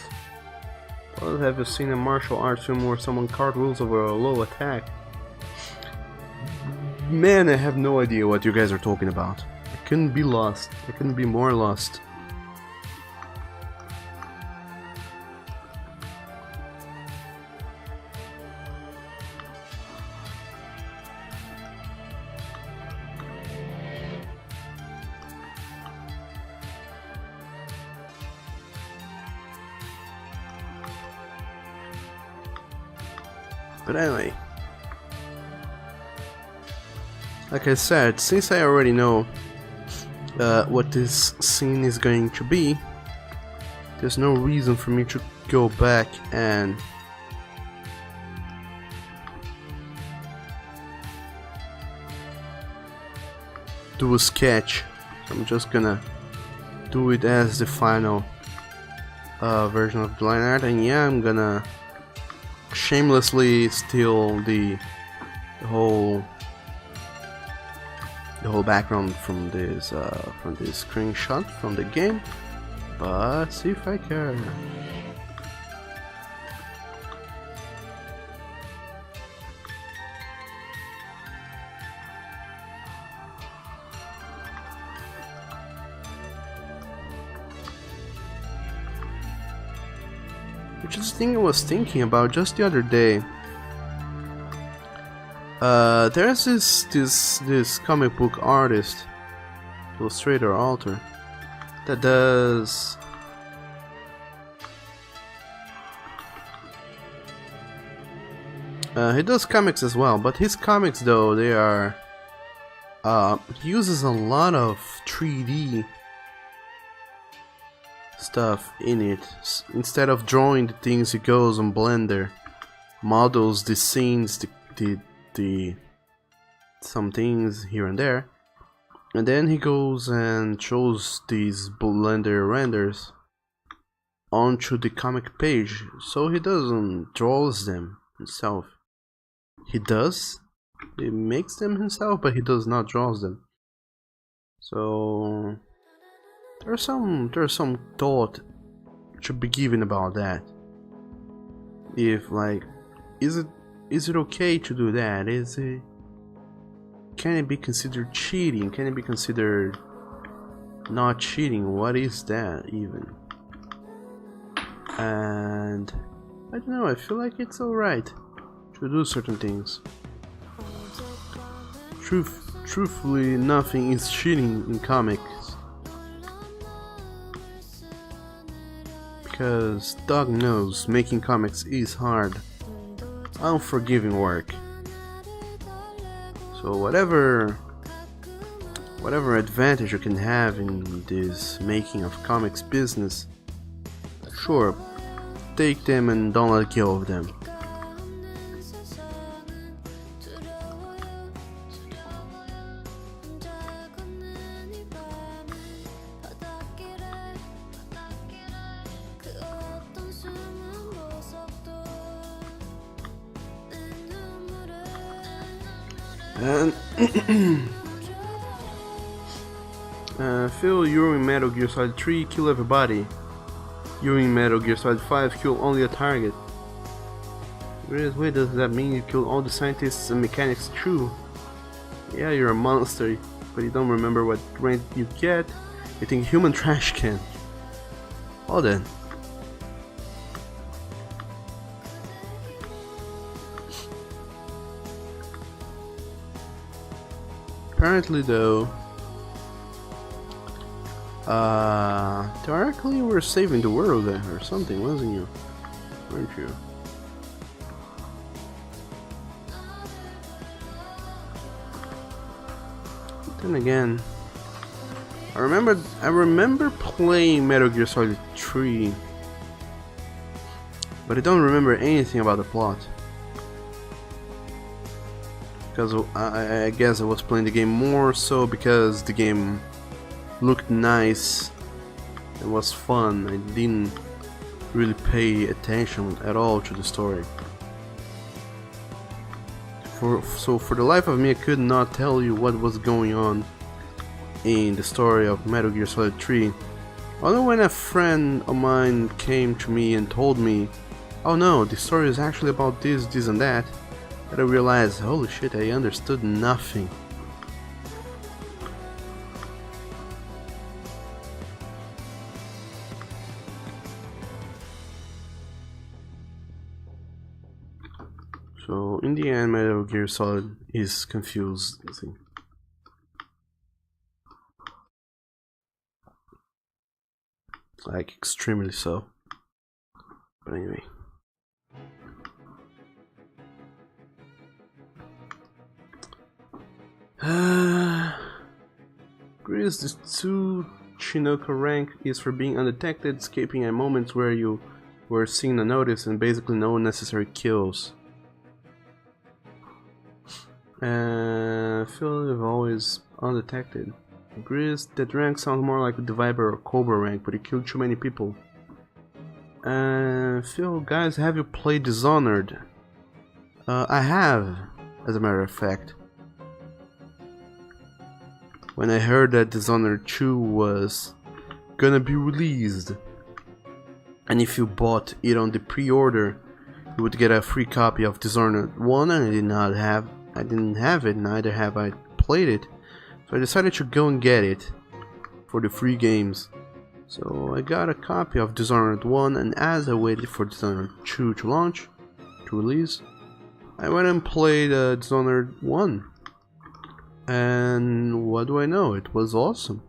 Well, have you seen a martial arts film where someone cartwheels over a low attack? Man, I have no idea what you guys are talking about. I couldn't be lost. I couldn't be more lost. But anyway, like I said, since I already know what this scene is going to be, there's no reason for me to go back and do a sketch. I'm just gonna do it as the final version of the line art, and yeah, I'm gonna shamelessly steal the whole background from this screenshot from the game, but see if I can. which is the thing I was thinking about just the other day. There's this comic book artist, illustrator, author, that does he does comics as well, but his comics though they are he uses a lot of 3D stuff in it. Instead of drawing the things, he goes on Blender, models the scenes, the some things here and there, and then he goes and shows these Blender renders onto the comic page. So he doesn't draws them himself. He makes them himself, but he does not draws them. So there's some thought to be given about that. If like, is it okay to do that? Can it be considered cheating? Can it be considered not cheating? What is that even? And I don't know, I feel like it's alright to do certain things. Truthfully, nothing is cheating in comics, because Dog knows making comics is hard, unforgiving work. So whatever advantage you can have in this making of comics business, sure, take them and don't let go of them. And Phil, you're in Metal Gear Solid 3, kill everybody. You're in Metal Gear Solid 5, kill only a target. Wait, does that mean you kill all the scientists and mechanics too? Yeah, you're a monster, but you don't remember what rank you get. You think human trash can. Oh then. Apparently though, theoretically you were saving the world there or something, wasn't you? Weren't you? Then again, I remember playing Metal Gear Solid 3, but I don't remember anything about the plot. Because I guess I was playing the game more so because the game looked nice, it was fun. I didn't really pay attention at all to the story. So for the life of me, I could not tell you what was going on in the story of Metal Gear Solid 3. Although when a friend of mine came to me and told me, oh no, the story is actually about this, this and that, I realized, holy shit, I understood nothing. So in the end, Metal Gear Solid is confusing. Like extremely so. But anyway. Greatest this 2 Chinoka rank is for being undetected, escaping at moments where you were seen unnoticed, and basically no unnecessary kills. I feel I've always undetected. Grizz, that rank sounds more like the Viper or Cobra rank, but you killed too many people. Phil, guys, have you played Dishonored? I have, as a matter of fact. When I heard that Dishonored 2 was gonna be released, and if you bought it on the pre-order, you would get a free copy of Dishonored 1, and I didn't have it, neither have I played it, so I decided to go and get it for the free games. So I got a copy of Dishonored 1, and as I waited for Dishonored 2 to launch, to release, I went and played Dishonored 1. And what do I know? It was awesome.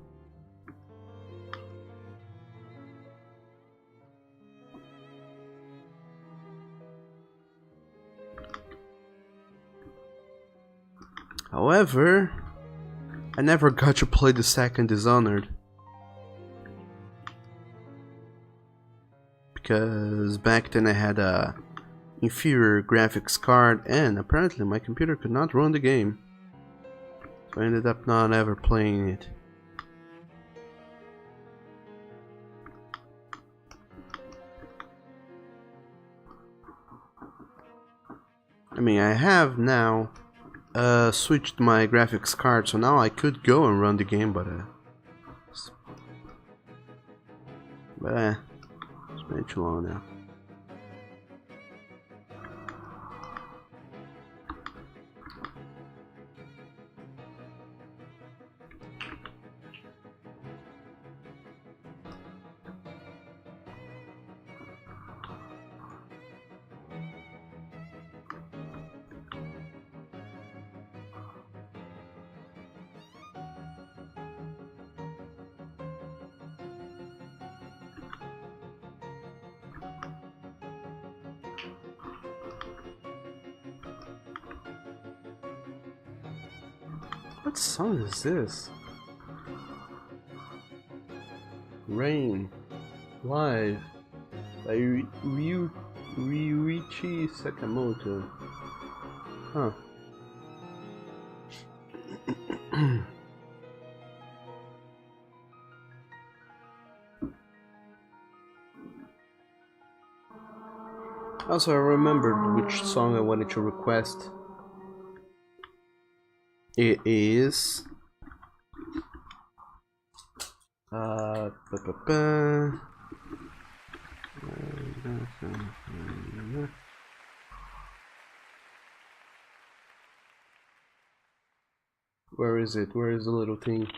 However, I never got to play the second Dishonored. Because back then I had a inferior graphics card and apparently my computer could not run the game. So I ended up not ever playing it. I mean, I have now switched my graphics card, so now I could go and run the game, but it's been too long now. What song is this? Rain Live by Ryuichi Sakamoto. Huh. Also, I remembered which song I wanted to request. It is where is it? Where is the little thing?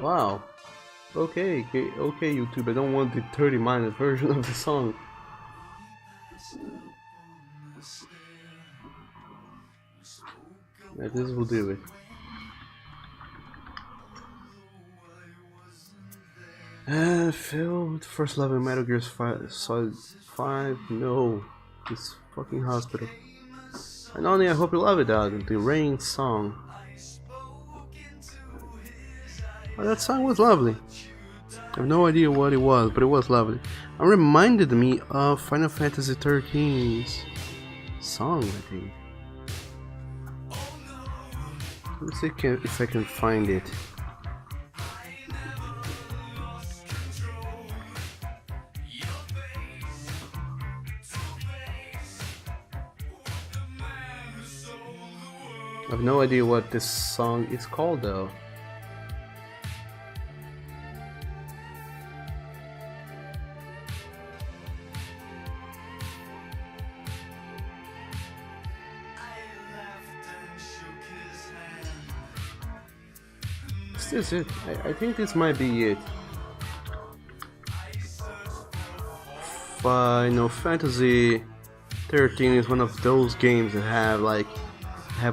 Wow. Okay, YouTube, I don't want the 30-minute version of the song. Yeah, this will do it. Phil, first level in Metal Gear Solid 5, no, this fucking hospital. And only I hope you love it, dog, the Rain song. Oh, that song was lovely. I have no idea what it was, but it was lovely. It reminded me of Final Fantasy XIII's song, I think. Let me see if I can find it. I have no idea what this song is called though. Is it? I think this might be it. Final Fantasy 13 is one of those games that have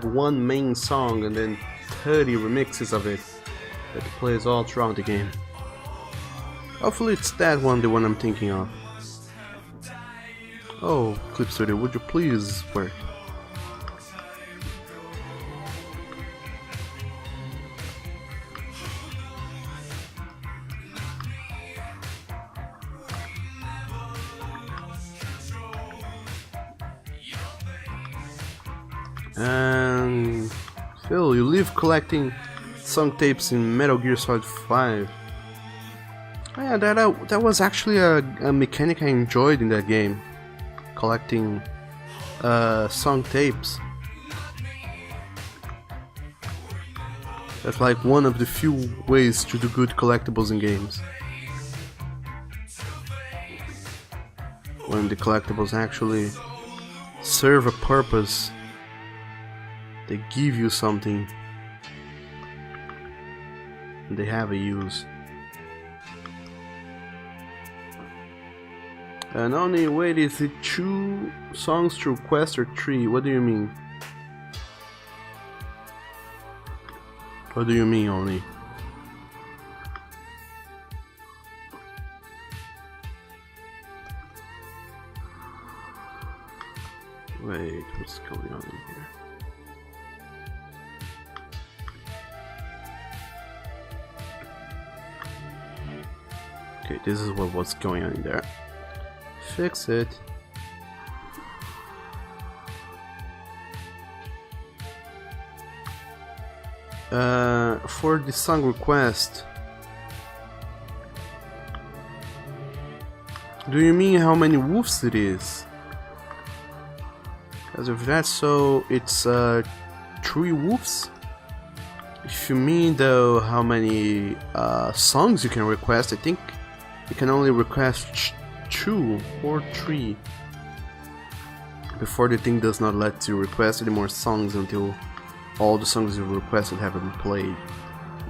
one main song and then 30 remixes of it that plays all throughout the game. Hopefully it's that one, the one I'm thinking of. Oh, Clip Studio, would you please work? And Phil, you live collecting song tapes in Metal Gear Solid 5. Oh yeah, that was actually a mechanic I enjoyed in that game, collecting song tapes. That's like one of the few ways to do good collectibles in games, when the collectibles actually serve a purpose They give you something. They have a use. And only wait, is it 2 songs to request or 3? What do you mean? What do you mean only? Wait, what's going on in here? Okay, this is what's going on in there. Fix it. For the song request, do you mean how many woofs it is? Because if that's so, it's 3 woofs. If you mean though how many songs you can request, I think you can only request 2 or 3 before the thing does not let you request any more songs until all the songs you requested have been played.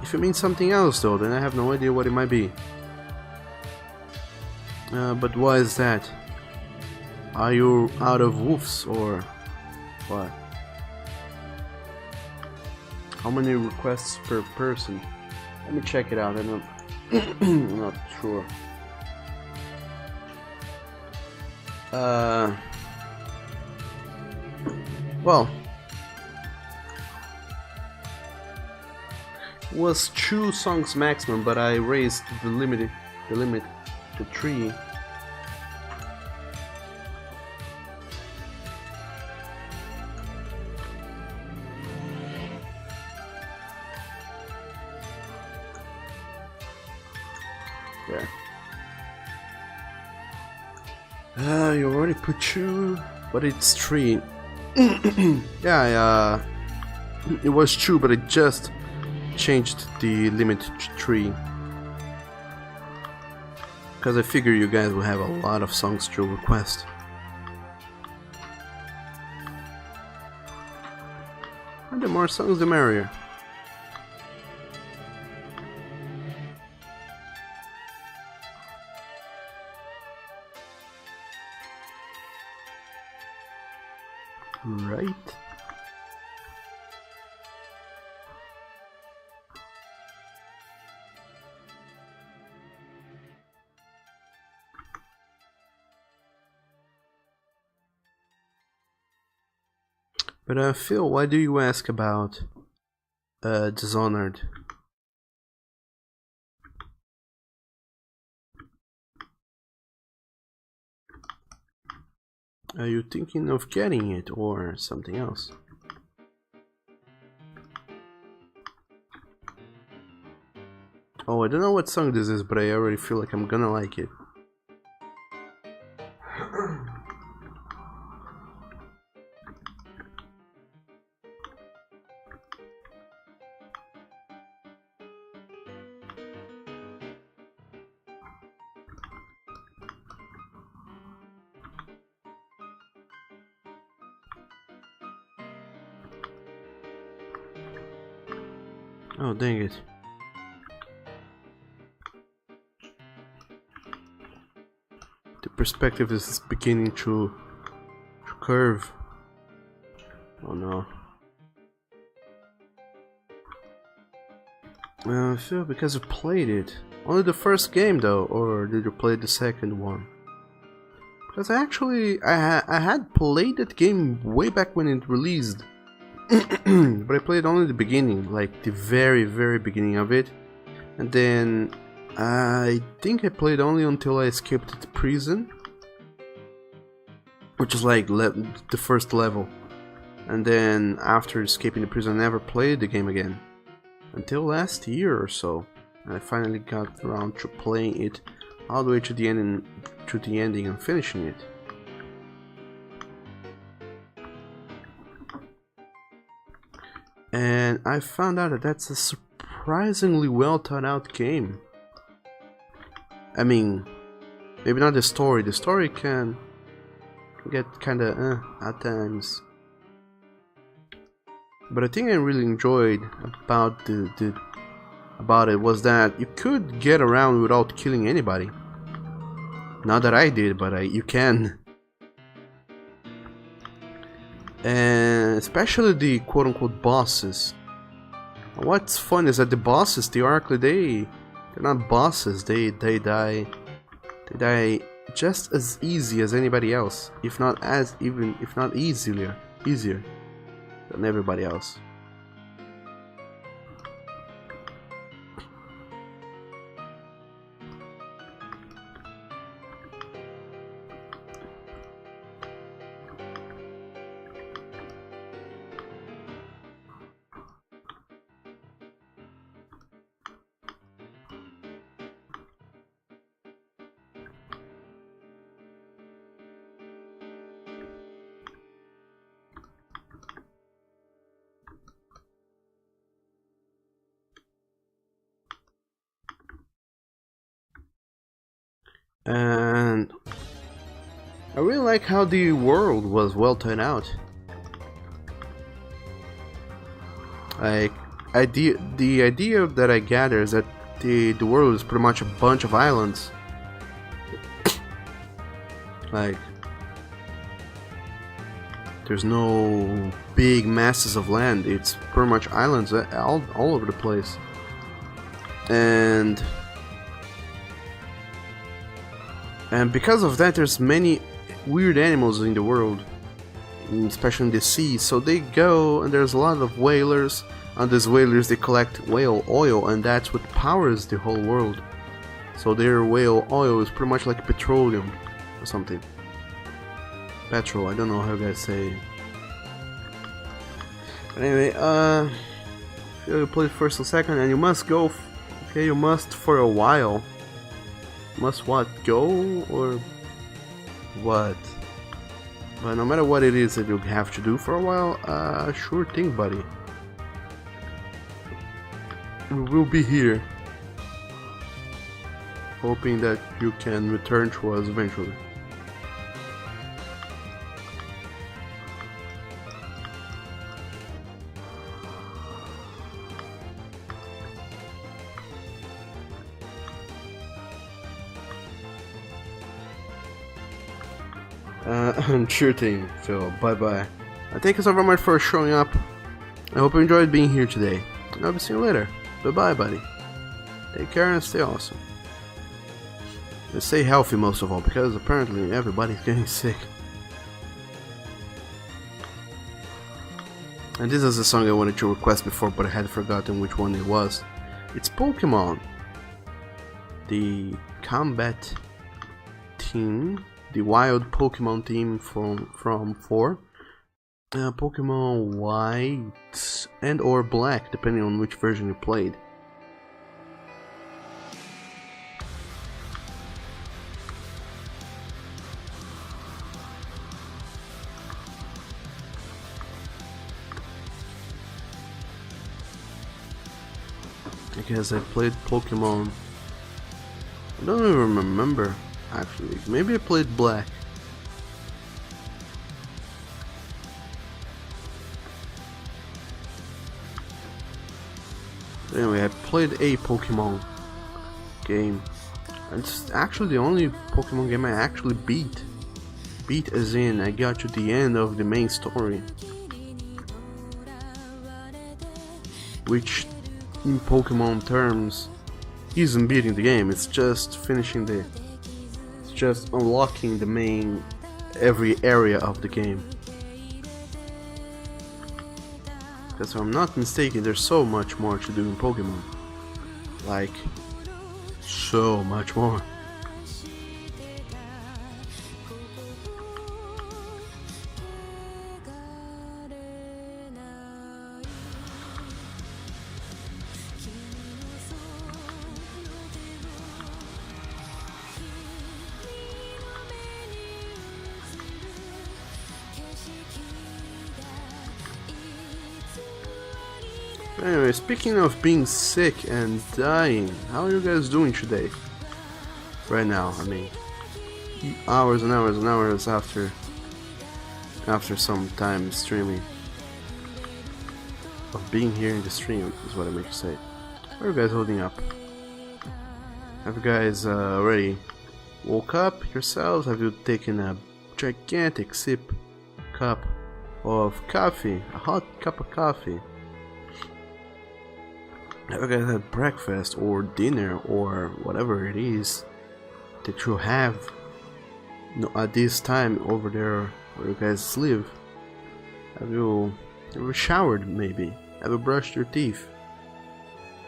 If you mean something else though, then I have no idea what it might be. But why is that? Are you out of woofs or what? How many requests per person? Let me check it out. I'm not sure. Well, was 2 songs maximum, but I raised the limit to 3. There. You already put 2, but it's 3. Yeah, it was 2, but I just changed the limit to 3 because I figure you guys will have a lot of songs to request. And the more songs, the merrier. Right. But Phil, why do you ask about Dishonored? Are you thinking of getting it or something else? Oh, I don't know what song this is, but I already feel like I'm gonna like it. Oh, dang it. The perspective is beginning to curve. Oh no. I feel because you played it. Only the first game though, or did you play the second one? Because I had played that game way back when it released. But I played only the beginning, like the very beginning of it, and then I think I played only until I escaped the prison, which is like the first level, and then after escaping the prison I never played the game again until last year or so, and I finally got around to playing it all the way to the ending and finishing it. And I found out that that's a surprisingly well thought out game. I mean, maybe not the story. The story can get kinda at times. But the thing I really enjoyed about about it was that you could get around without killing anybody. Not that I did, but you can. And especially the quote-unquote bosses. What's fun is that the bosses, theoretically, they're not bosses. They die just as easy as anybody else, if not easier than everybody else. And I really like how the world was well thought out. Like, the idea that I gather is that the world is pretty much a bunch of islands. Like, there's no big masses of land. It's pretty much islands all over the place. And because of that, there's many weird animals in the world, especially in the sea. So they go, and there's a lot of whalers. On these whalers, they collect whale oil, and that's what powers the whole world. So their whale oil is pretty much like petroleum or something. Petrol, I don't know how you guys say it. But anyway, you play first and second, and you must go. Okay, you must for a while. Must what? Go or what? But no matter what it is that you have to do for a while, sure thing, buddy. We will be here, hoping that you can return to us eventually. Sure thing, Phil. Bye bye. Thank you so very much for showing up. I hope you enjoyed being here today. I'll be seeing you later. Bye bye, buddy. Take care and stay awesome. And stay healthy most of all, because apparently everybody's getting sick. And this is a song I wanted to request before, but I had forgotten which one it was. It's Pokemon. The combat team. The wild Pokemon team from 4. Pokemon White and or Black, depending on which version you played. I guess I played Pokemon. I don't even remember. Actually, maybe I played Black. Anyway, I played a Pokemon game. It's actually the only Pokemon game I actually beat. Beat as in, I got to the end of the main story. Which, in Pokemon terms, isn't beating the game, it's just finishing the... just unlocking the main every area of the game. Because if I'm not mistaken, there's so much more to do in Pokemon. Like, so much more. Anyway, speaking of being sick and dying, how are you guys doing today? Right now, I mean, hours and hours and hours after some time streaming. of being here in the stream, is what I meant to say. How are you guys holding up? Have you guys already woke up yourselves? Have you taken a gigantic cup of coffee? A hot cup of coffee? Have you guys had breakfast or dinner or whatever it is that you have at this time over there where you guys live? Have you showered maybe? Have you brushed your teeth?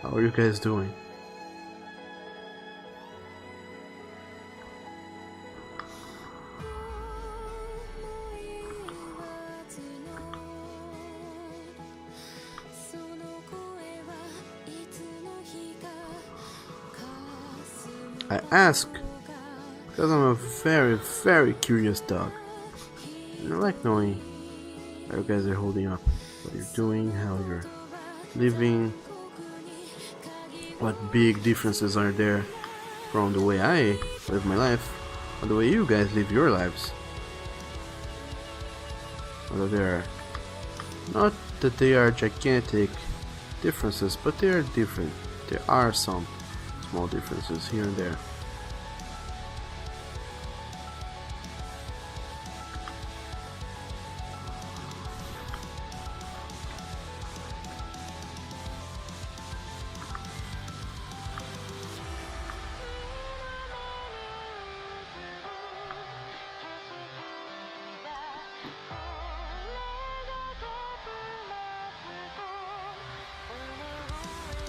How are you guys doing? I ask because I'm a very, very curious dog. And I like knowing how you guys are holding up, what you're doing, how you're living, what big differences are there from the way I live my life and the way you guys live your lives. Although they're not that they are gigantic differences, but they are different. There are some small differences here and there.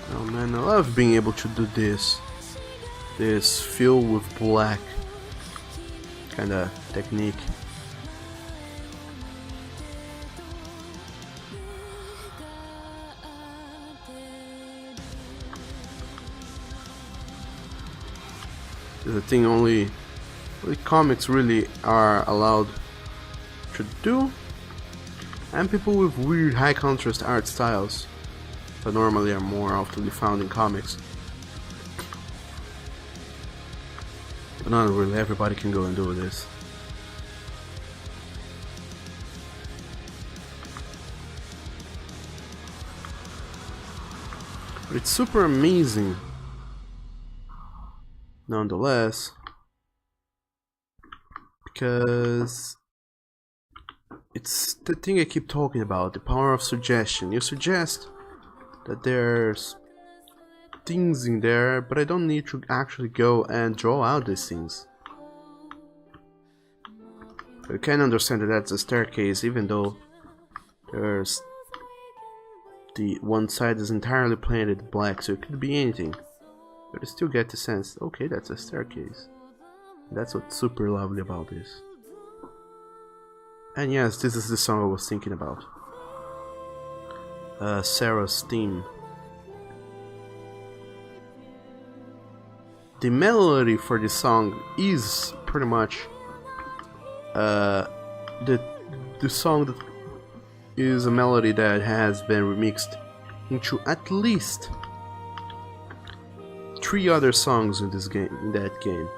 Oh man, I love being able to do this fill with black kind of technique. The thing only comics really are allowed to do, and people with weird high contrast art styles that normally are more often found in comics. But not really everybody can go and do this. But it's super amazing nonetheless, because it's the thing I keep talking about, the power of suggestion. You suggest that there's things in there, but I don't need to actually go and draw out these things. You can understand that that's a staircase, even though there's the one side is entirely painted black, so it could be anything. But you still get the sense, okay, that's a staircase. That's what's super lovely about this. And yes, this is the song I was thinking about. Sarah's theme. The melody for this song is pretty much the song that is a melody that has been remixed into at least 3 other songs in this game, in that game.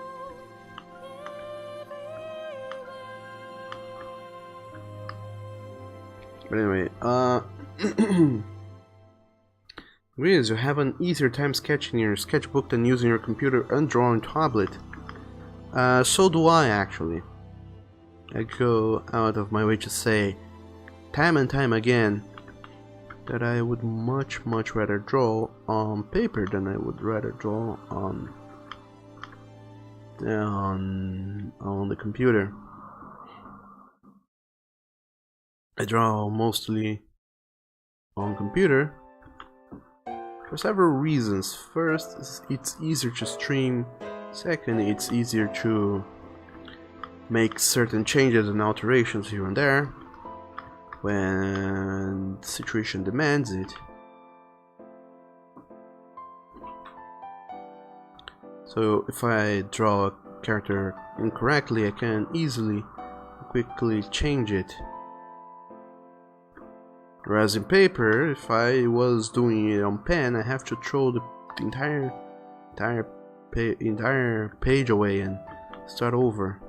But anyway, Realize you have an easier time sketching in your sketchbook than using your computer and drawing tablet. So do I, actually. I go out of my way to say, time and time again, that I would much rather draw on paper than I would rather draw on the computer. I draw mostly on computer for several reasons. First, it's easier to stream. Second, it's easier to make certain changes and alterations here and there when the situation demands it. So if I draw a character incorrectly, I can easily, quickly change it. Whereas in paper, if I was doing it on pen, I have to throw the entire page away and start over.